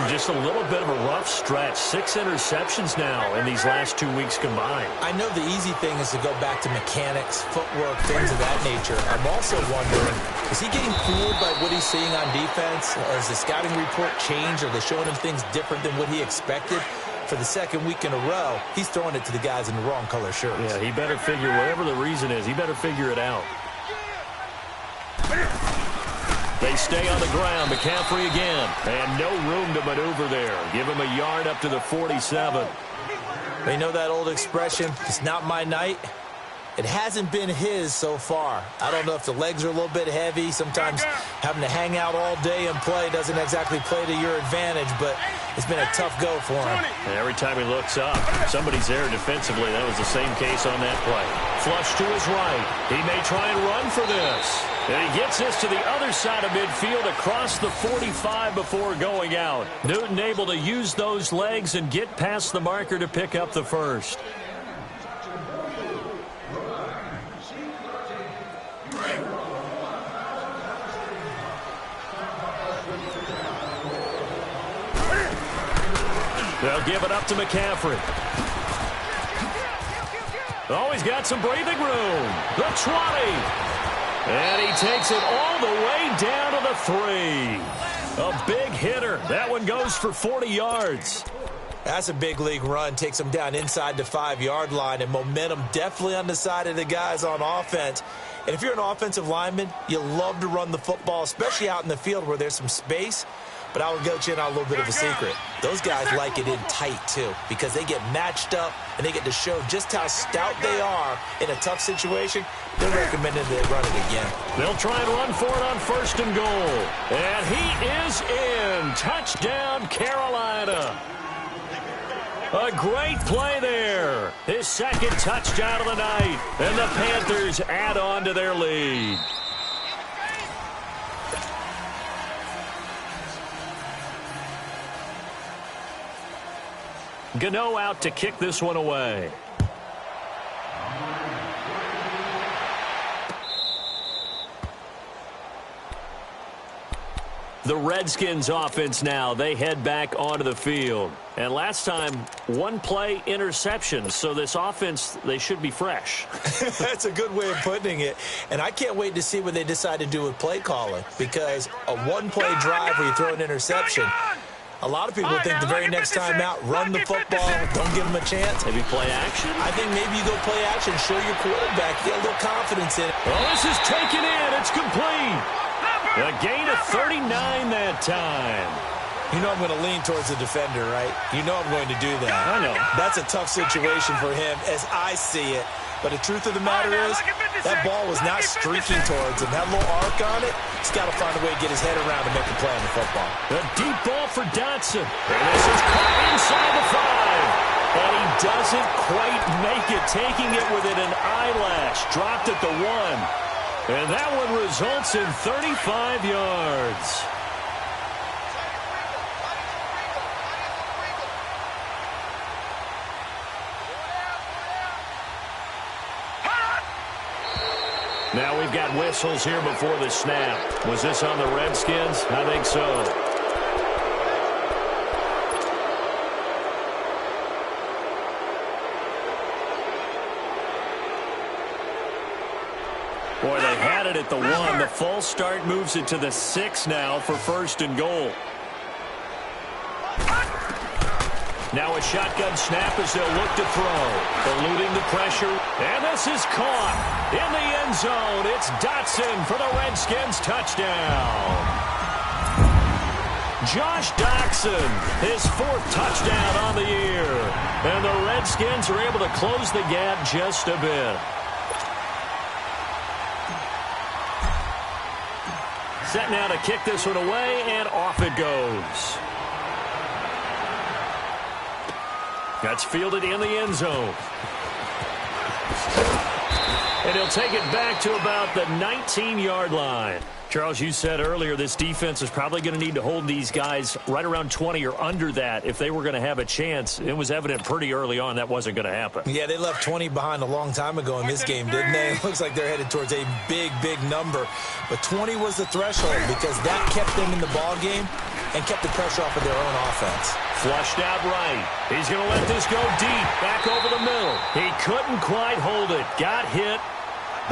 Just a little bit of a rough stretch. 6 interceptions now in these last 2 weeks combined. I know the easy thing is to go back to mechanics, footwork, things of that nature. I'm also wondering, is he getting fooled by what he's seeing on defense? Or has the scouting report changed? Are they showing him things different than what he expected? For the 2nd week in a row, he's throwing it to the guys in the wrong color shirts. Yeah, he better figure, whatever the reason is, he better figure it out. They stay on the ground. McCaffrey again. And no room to maneuver there. Give him a yard up to the 47. They know that old expression, it's not my night. It hasn't been his so far. I don't know if the legs are a little bit heavy. Sometimes having to hang out all day and play doesn't exactly play to your advantage, but it's been a tough go for him. And every time he looks up, somebody's there defensively. That was the same case on that play. Flush to his right. He may try and run for this. And he gets this to the other side of midfield across the 45 before going out. Newton able to use those legs and get past the marker to pick up the first. They'll give it up to McCaffrey. Oh, he's got some breathing room. The 20. And he takes it all the way down to the 3. A big hitter. That one goes for 40 yards. That's a big league run. Takes him down inside the 5-yard line. And momentum definitely on the side of the guys on offense. And if you're an offensive lineman, you love to run the football, especially out in the field where there's some space. But I will go in on a little bit of a secret. Those guys like it in tight, too, because they get matched up and they get to show just how stout they are in a tough situation. They're recommending they run it again. They'll try and run for it on 1st and goal. And he is in. Touchdown, Carolina. A great play there. His 2nd touchdown of the night. And the Panthers add on to their lead. Gano out to kick this one away. The Redskins offense now, they head back onto the field. And last time, 1 play interception. So this offense, they should be fresh. That's a good way of putting it. And I can't wait to see what they decide to do with play calling. Because a 1-play drive where you throw an interception, a lot of people think the very next time out, run the football, don't give them a chance. Maybe play action? I think maybe you go play action, show your quarterback, get a little confidence in it. Well, this is taken in. It's complete. A gain of 39 that time. You know I'm going to lean towards the defender, right? You know I'm going to do that. I know. That's a tough situation for him as I see it. But the truth of the matter is, that ball was not streaking towards him. That little arc on it, he's got to find a way to get his head around to make a play on the football. A deep ball for Dotson. And this is caught inside the 5. And he doesn't quite make it, taking it within an eyelash. Dropped at the 1. And that one results in 35 yards. Now we've got whistles here before the snap. Was this on the Redskins? I think so. Boy, they had it at the 1. The false start moves it to the 6 now for 1st and goal. Now a shotgun snap as they'll look to throw. Eluding the pressure. And this is caught in the end zone. It's Dotson for the Redskins touchdown. Josh Doctson, his 4th touchdown on the year. And the Redskins are able to close the gap just a bit. Set now to kick this one away, and off it goes. That's fielded in the end zone. And he'll take it back to about the 19-yard line. Charles, you said earlier this defense is probably going to need to hold these guys right around 20 or under that if they were going to have a chance. It was evident pretty early on that wasn't going to happen. Yeah, they left 20 behind a long time ago in this game, didn't they? It looks like they're headed towards a big, big number. But 20 was the threshold because that kept them in the ball game and kept the pressure off of their own offense. Flushed out right. He's going to let this go deep, back over the middle. He couldn't quite hold it. Got hit.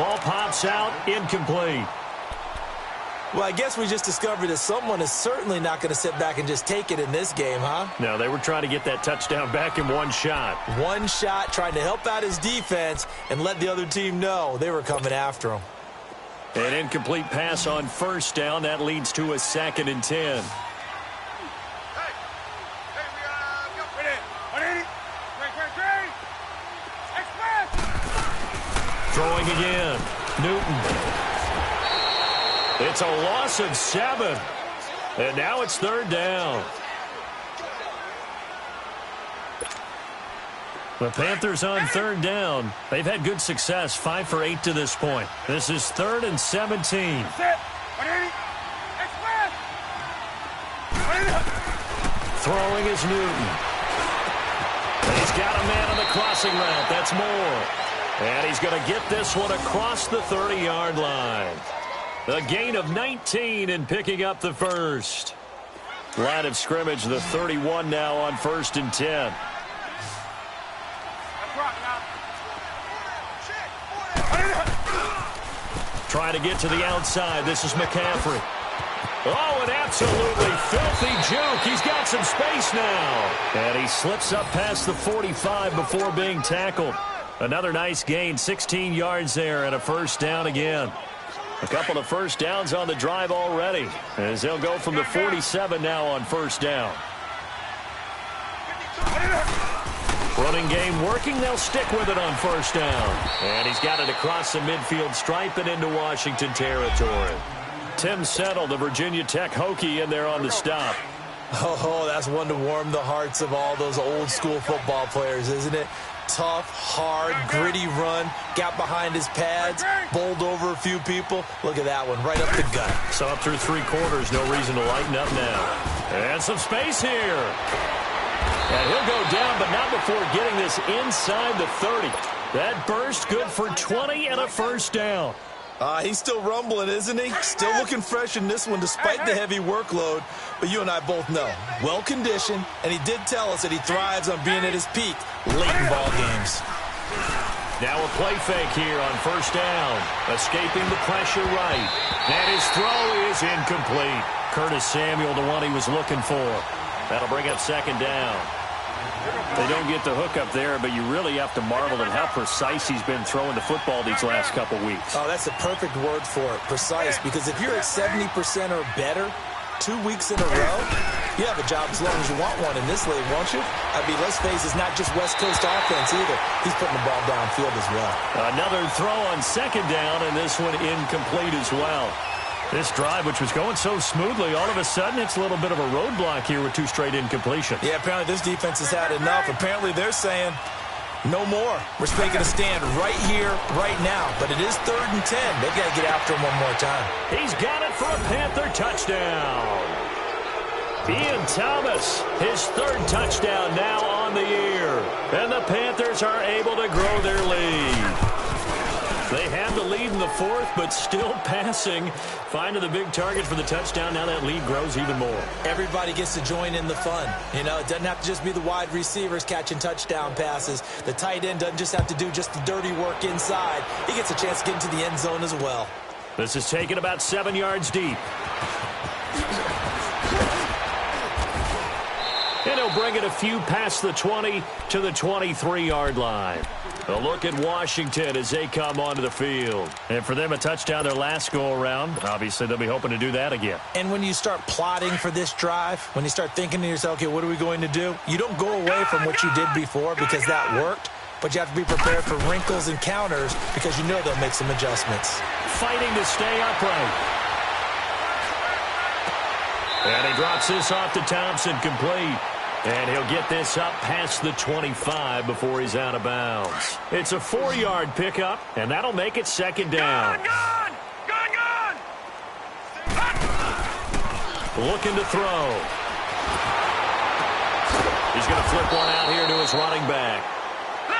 Ball pops out, incomplete. Well, I guess we just discovered that someone is certainly not going to sit back and just take it in this game, huh? No, they were trying to get that touchdown back in one shot. One shot, trying to help out his defense and let the other team know they were coming after him. An incomplete pass on first down. That leads to a 2nd and 10. Throwing again. Newton. It's a loss of 7. And now it's 3rd down. The Panthers on 3rd down. They've had good success, 5 for 8 to this point. This is 3rd and 17. Throwing is Newton. And he's got a man on the crossing route. That's Moore. And he's going to get this one across the 30-yard line. A gain of 19 and picking up the first. Line of scrimmage, the 31 now on 1st and 10. Trying to get to the outside. This is McCaffrey. Oh, an absolutely filthy juke. He's got some space now. And he slips up past the 45 before being tackled. Another nice gain, 16 yards there and a 1st down again. A couple of 1st downs on the drive already, as they'll go from the 47 now on 1st down. Running game working. They'll stick with it on 1st down. And he's got it across the midfield stripe and into Washington territory. Tim Settle, the Virginia Tech Hokie, in there on the stop. Oh, that's one to warm the hearts of all those old school football players, isn't it? Tough, hard, gritty run. Got behind his pads, bowled over a few people. Look at that one, right up the gut. So up through 3 quarters, no reason to lighten up now. And some space here. And he'll go down, but not before getting this inside the 30. That burst good for 20 and a 1st down. He's still rumbling, isn't he? Still looking fresh in this one despite the heavy workload. But you and I both know, well-conditioned, and he did tell us that he thrives on being at his peak late in ball games. Now a play fake here on 1st down. Escaping the pressure right. And his throw is incomplete. Curtis Samuel, the one he was looking for. That'll bring up 2nd down. They don't get the hook up there, but you really have to marvel at how precise he's been throwing the football these last couple weeks. Oh, that's a perfect word for it, precise, because if you're at 70% or better 2 weeks in a row, you have a job as long as you want one in this league, won't you? I mean, let's face it, it's not just West Coast offense either. He's putting the ball downfield as well. Another throw on 2nd down, and this one incomplete as well. This drive, which was going so smoothly, all of a sudden it's a little bit of a roadblock here with 2 straight incompletions. Yeah, apparently this defense has had enough. Apparently they're saying no more. We're making a stand right here, right now. But it is 3rd and 10. They've got to get after him one more time. He's got it for a Panther touchdown. Ian Thomas, his 3rd touchdown now on the year. And the Panthers are able to grow their lead. They have the lead in the 4th, but still passing. Finding the big target for the touchdown. Now that lead grows even more. Everybody gets to join in the fun. You know, it doesn't have to just be the wide receivers catching touchdown passes. The tight end doesn't just have to do just the dirty work inside. He gets a chance to get into the end zone as well. This is taken about 7 yards deep. And he'll bring it a few past the 20 to the 23-yard line. A look at Washington as they come onto the field. And for them, a touchdown their last go-around. Obviously, they'll be hoping to do that again. And when you start plotting for this drive, when you start thinking to yourself, okay, what are we going to do? You don't go away from what you did before because that worked, but you have to be prepared for wrinkles and counters because you know they'll make some adjustments. Fighting to stay upright. And he drops this off to Thompson, complete. And he'll get this up past the 25 before he's out of bounds. It's a 4-yard pickup, and that'll make it second down. Gun! Looking to throw. He's going to flip one out here to his running back.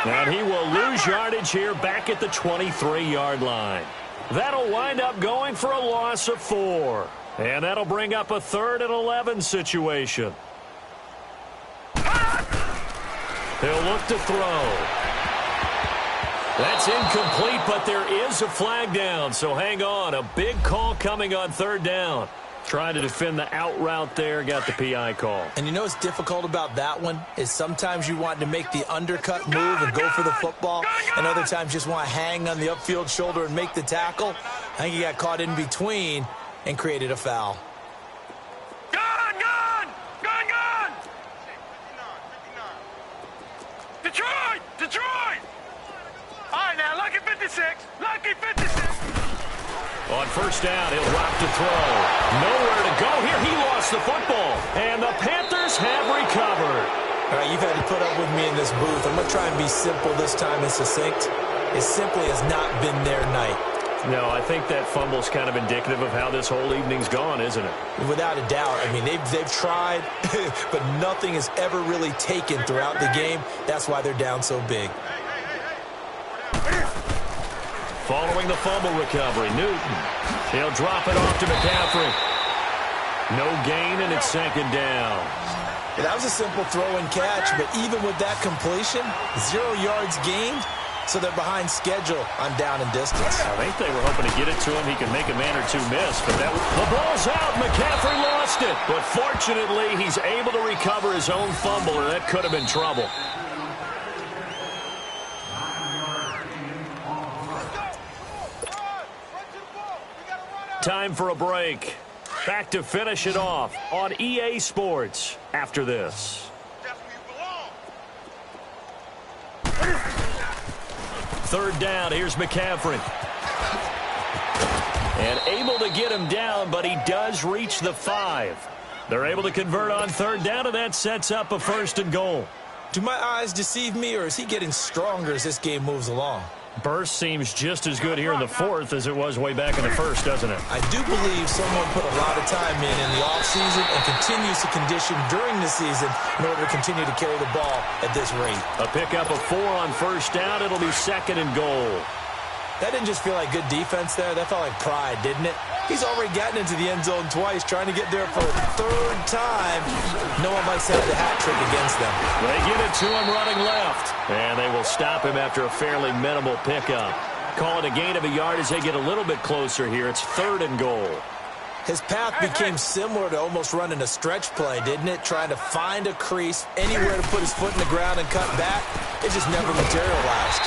And he will lose yardage here back at the 23-yard line. That'll wind up going for a loss of 4. And that'll bring up a 3rd and 11 situation. He'll look to throw. That's incomplete, but there is a flag down, so hang on. A big call coming on 3rd down. Trying to defend the out route there, got the PI call. And you know what's difficult about that one is sometimes you want to make the undercut move and go for the football, and other times just want to hang on the upfield shoulder and make the tackle. I think he got caught in between and created a foul. Detroit! All right, now, lucky 56. Lucky 56. On 1st down, he'll drop to throw. Nowhere to go here. He lost the football. And the Panthers have recovered. All right, you've had to put up with me in this booth. I'm going to try and be simple this time and succinct. It simply has not been their night. No, I think that fumble's kind of indicative of how this whole evening's gone, isn't it? Without a doubt. I mean, they've tried, but nothing has ever really taken throughout the game. That's why they're down so big. Following the fumble recovery, Newton. He'll drop it off to McCaffrey. No gain, and it's 2nd down. Yeah, that was a simple throw and catch, but even with that completion, 0 yards gained. So they're behind schedule on down and distance. I think they were hoping to get it to him. He can make a man or two miss, but the ball's out. McCaffrey lost it. But fortunately, he's able to recover his own fumble, or that could have been trouble. Time for a break. Back to finish it off on EA Sports after this. 3rd down, here's McCaffrey. And able to get him down, but he does reach the 5. They're able to convert on 3rd down, and that sets up a 1st and goal. Do my eyes deceive me, or is he getting stronger as this game moves along? Burst seems just as good here in the 4th as it was way back in the 1st, doesn't it? I do believe someone put a lot of time in the offseason and continues to condition during the season in order to continue to carry the ball at this rate. A pickup of 4 on 1st down. It'll be 2nd and goal. That didn't just feel like good defense there. That felt like pride, didn't it? He's already gotten into the end zone twice, trying to get there for a 3rd time. No one likes to have the hat trick against them. They get it to him running left. And they will stop him after a fairly minimal pickup. Call it a gain of a yard as they get a little bit closer here. It's 3rd and goal. His path became similar to almost running a stretch play, didn't it? Trying to find a crease, anywhere to put his foot in the ground and cut back. It just never materialized.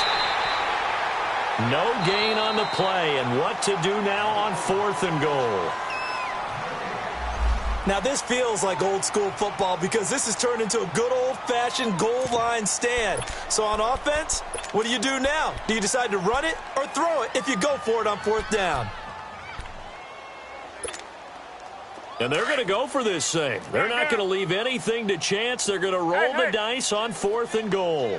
No gain on the play, and what to do now on 4th and goal. Now, this feels like old-school football because this has turned into a good old-fashioned goal line stand. So on offense, what do you do now? Do you decide to run it or throw it if you go for it on 4th down? And they're going to go for this thing. They're not going to leave anything to chance. They're going to roll the dice on 4th and goal.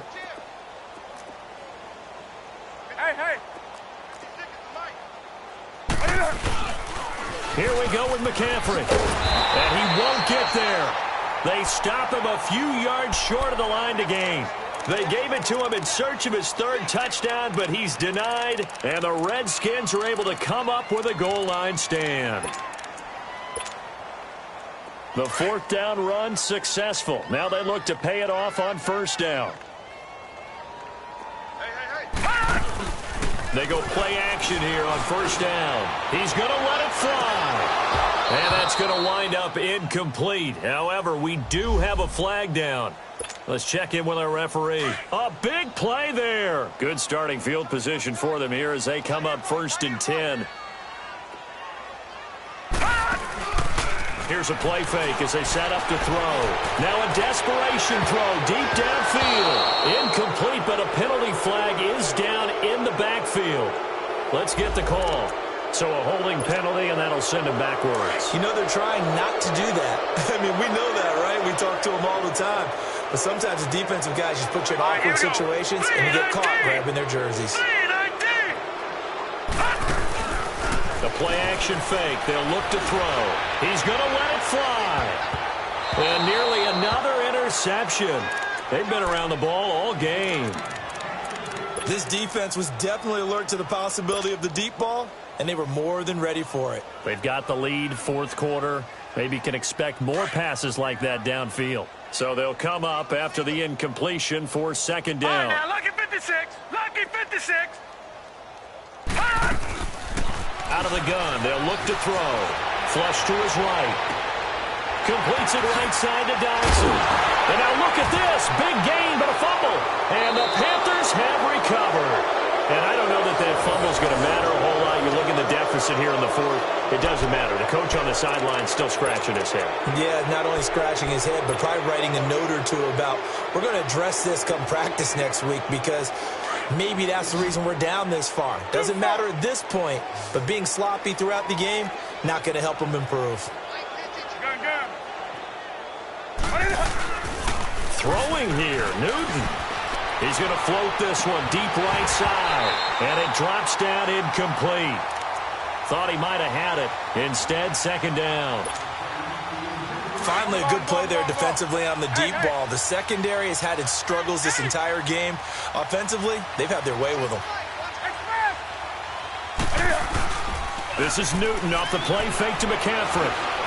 Here we go with McCaffrey. And he won't get there. They stop him a few yards short of the line to gain. They gave it to him in search of his 3rd touchdown, but he's denied. And the Redskins are able to come up with a goal line stand. The 4th down run successful. Now they look to pay it off on 1st down. They go play action here on 1st down. He's going to let it fly. And that's It's going to wind up incomplete. However, we do have a flag down. Let's check in with our referee. A big play there. Good starting field position for them here as they come up 1st and 10. Here's a play fake as they set up to throw. Now a desperation throw deep downfield. Incomplete, but a penalty flag is down in the backfield. Let's get the call. So a holding penalty, and that'll send him backwards. You know they're trying not to do that. I mean, we know that, right? We talk to them all the time. But sometimes the defensive guys just put you in awkward situations, and you get caught grabbing their jerseys. The play-action fake. They'll look to throw. He's going to let it fly. And nearly another interception. They've been around the ball all game. This defense was definitely alert to the possibility of the deep ball, and they were more than ready for it. They've got the lead, 4th quarter. Maybe can expect more passes like that downfield. So they'll come up after the incompletion for 2nd down. Now, lucky 56. Lucky 56. Out of the gun, they'll look to throw. Flush to his right. Completes it right side to Dodson. And now look at this. Big gain, but a fumble. And the Panthers have recovered. And I don't know that fumble's going to matter a whole lot. You look at the deficit here in the 4th. It doesn't matter. The coach on the sideline still scratching his head. Yeah, not only scratching his head, but probably writing a note or two about, we're going to address this come practice next week because maybe that's the reason we're down this far. Doesn't matter at this point, but being sloppy throughout the game, not going to help them improve. Throwing here, Newton. He's going to float this one deep right side, and it drops down incomplete. Thought he might have had it. Instead, 2nd down. Finally, a good play there defensively on the deep ball. The secondary has had its struggles this entire game. Offensively, they've had their way with them. This is Newton off the play fake to McCaffrey.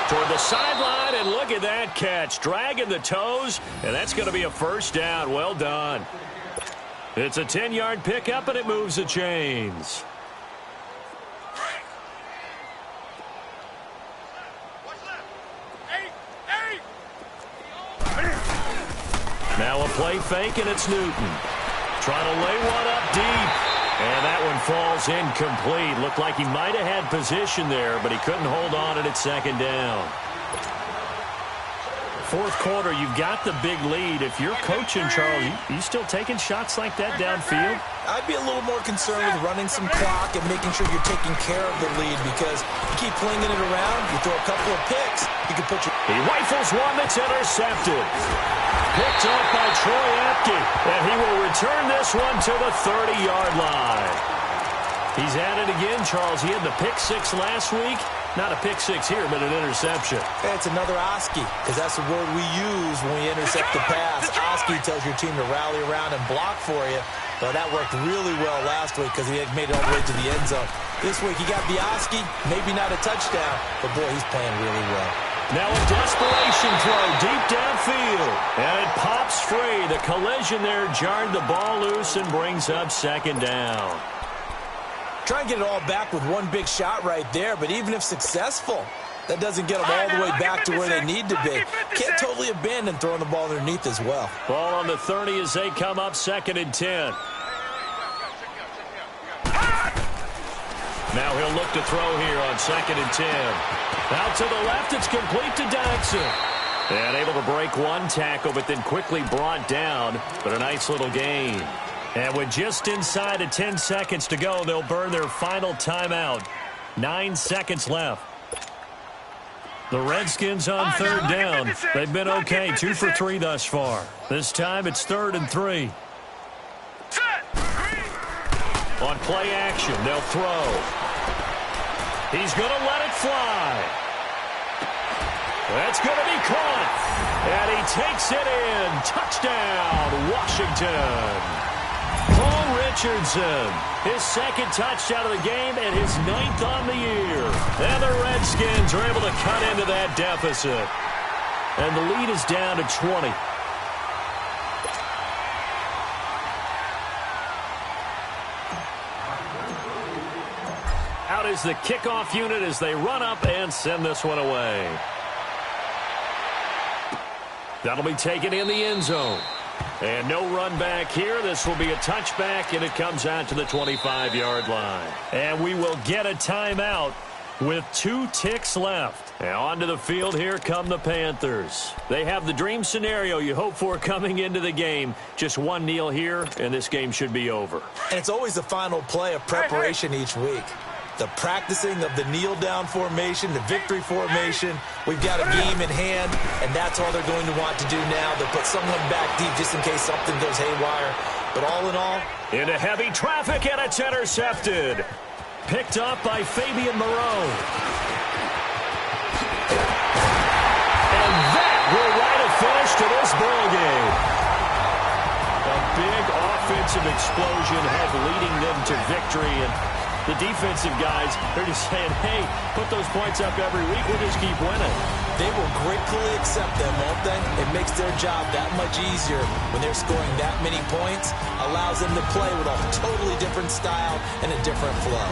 Toward the sideline, and look at that catch. Dragging the toes, and that's going to be a 1st down. Well done. It's a 10-yard pickup, and it moves the chains. Now a play fake, and it's Newton. Trying to lay one up deep. And that one falls incomplete. Looked like he might have had position there, but he couldn't hold on it at 2nd down. 4th quarter, you've got the big lead. If you're coaching, Charles, you still taking shots like that downfield? I'd be a little more concerned with running some clock and making sure you're taking care of the lead because you keep flinging it around, you throw a couple of picks, you can put your... He rifles one that's intercepted. Picked off by Troy Apke, and he will return this one to the 30-yard line. He's at it again, Charles. He had the pick 6 last week. Not a pick 6 here, but an interception. It's another Oski, because that's the word we use when we intercept the pass. Oski tells your team to rally around and block for you. But that worked really well last week because he had made it all the way to the end zone. This week he got the Oski, maybe not a touchdown, but boy, he's playing really well. Now a desperation throw deep downfield, and it pops free. The collision there jarred the ball loose and brings up 2nd down. Try and get it all back with one big shot right there, but even if successful, that doesn't get them all the way back to where they need to be. Can't totally abandon throwing the ball underneath as well. Ball on the 30 as they come up 2nd and 10. Now he'll look to throw here on 2nd and 10. Out to the left, it's complete to Dodson. And able to break one tackle, but then quickly brought down. But a nice little gain. And with just inside of 10 seconds to go, they'll burn their final timeout. 9 seconds left. The Redskins on 3rd down. They've been okay, 2 for 3 thus far. This time it's 3rd and 3. On play action, they'll throw. He's going to let it fly. That's going to be caught. And he takes it in. Touchdown, Washington. Paul Richardson, his 2nd touchdown of the game and his 9th on the year. And the Redskins are able to cut into that deficit. And the lead is down to 20. Out is the kickoff unit as they run up and send this one away. That'll be taken in the end zone. And no run back here. This will be a touchback, and it comes out to the 25-yard line. And we will get a timeout with 2 ticks left. Now onto the field, here come the Panthers. They have the dream scenario you hope for coming into the game. Just one kneel here, and this game should be over. And it's always the final play of preparation each week. The practicing of the kneel-down formation, the victory formation. We've got a game in hand, and that's all they're going to want to do now. They'll put someone back deep just in case something goes haywire. But all in all, into heavy traffic, and it's intercepted. Picked up by Fabian Moreau. And that will write a finish to this ball game. A big offensive explosion had leading them to victory, and the defensive guys, they're just saying, hey, put those points up every week, we'll just keep winning. They will gratefully accept them, won't they? It makes their job that much easier when they're scoring that many points, allows them to play with a totally different style and a different flow.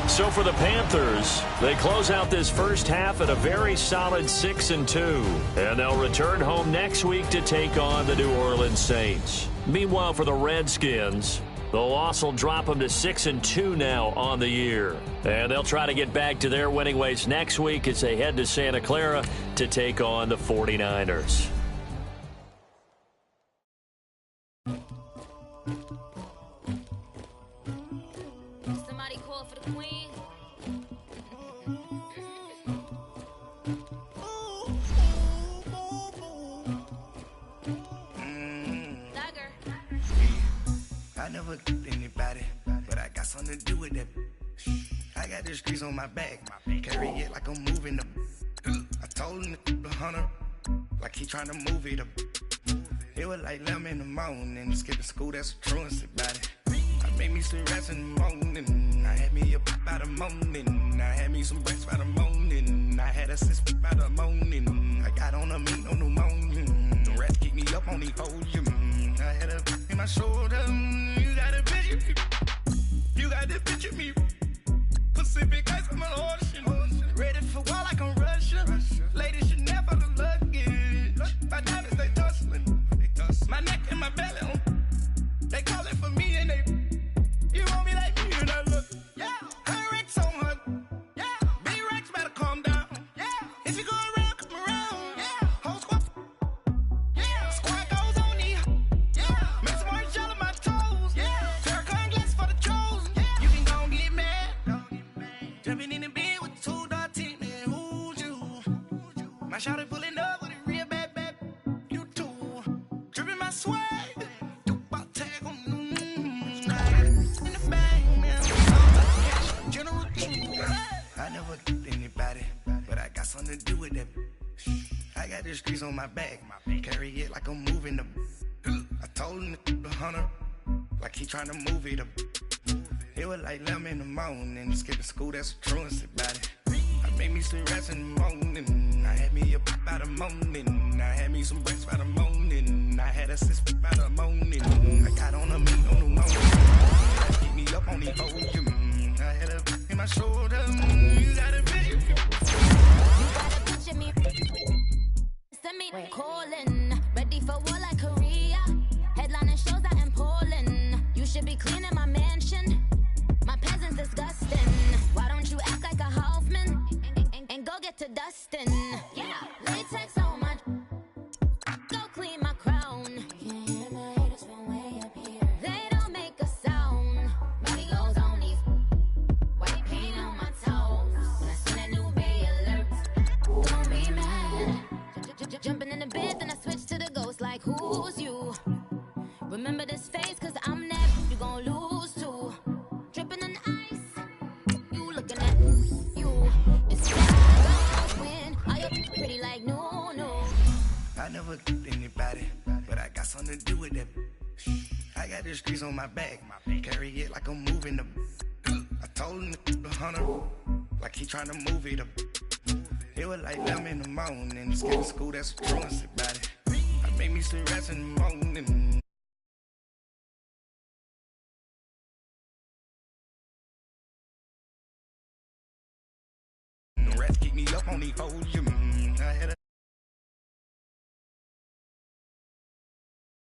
So for the Panthers, they close out this first half at a very solid 6-2. And they'll return home next week to take on the New Orleans Saints. Meanwhile, for the Redskins, the loss will drop them to 6-2 now on the year. And they'll try to get back to their winning ways next week as they head to Santa Clara to take on the 49ers. Somebody call for the queen. I never killed anybody, but I got something to do with that. I got the streets on my back, carry it like I'm moving the. I told him to the hunter, like he trying to move it up. It was like 11 in the morning, skipping school, that's a truancy about it. I made me some rest in the morning, I had me a pop by the morning, I had me some breakfast by the morning, I had a six by the morning, I got on a meat on the morning, the rest keep me up on the podium, I had a in my shoulder, you got a picture me, you got the picture me, Pacific ice on my ocean, ready for war like I'm Russia, ladies should never the luggage, my diamonds they tussling, my neck and my belly on, they call it for me and they, you want me like me and I look, yeah, her Rex on her, yeah, B-Rex better calm down, yeah, if you go around, come around, yeah, whole squad, yeah, squad goes on the, yeah, make some orange gel on my toes, yeah, terracotta glass for the trolls, yeah, you can go and get mad, jumping in the bed with 2 dark teeth, man, who's you, my shawty pulling up with a real bad, you too, dripping my swag, I never killed anybody, but I got something to do with that. I got the streets on my back, carry it like I'm moving the. I told him to the hunter, like he trying to move it up. It was like 11 in the morning, skipping school, that's a truancy about it. I made me some rest in the morning, I had me a pop by the morning, I had me some breakfast by the morning, I had a six by the morning, I got on a meat on the morning, keep me up on the podium. I had a in my shoulder, you got a picture. You got a picture me. Send me calling, ready for war like Korea. Headlining shows out in Poland. You should be cleaning my mansion. My peasants disgusting. Why don't you act like a Hoffman and go get to dustin'? Yeah, latex on my. Go clean my crown. You can't hear my haters from way up here. They don't make a sound. Money goes on these. White paint on my toes. When I send a new Bay alert, don't be mad. Jumping in the bed, then I switch to the ghost like who's you? Remember this face, cause I'm next, you gon' lose too. Dripping in ice, you looking at you. It's when are you pretty like no. I never killed anybody, but I got something to do with that. I got the streets on my back, carry it like I'm moving the. I told him to the hunter, like he trying to move it up. It was like 11 in the morning, skipping school, that's a truancy about it. I made me some rest in the morning. tried to keep me up on these foes. I had a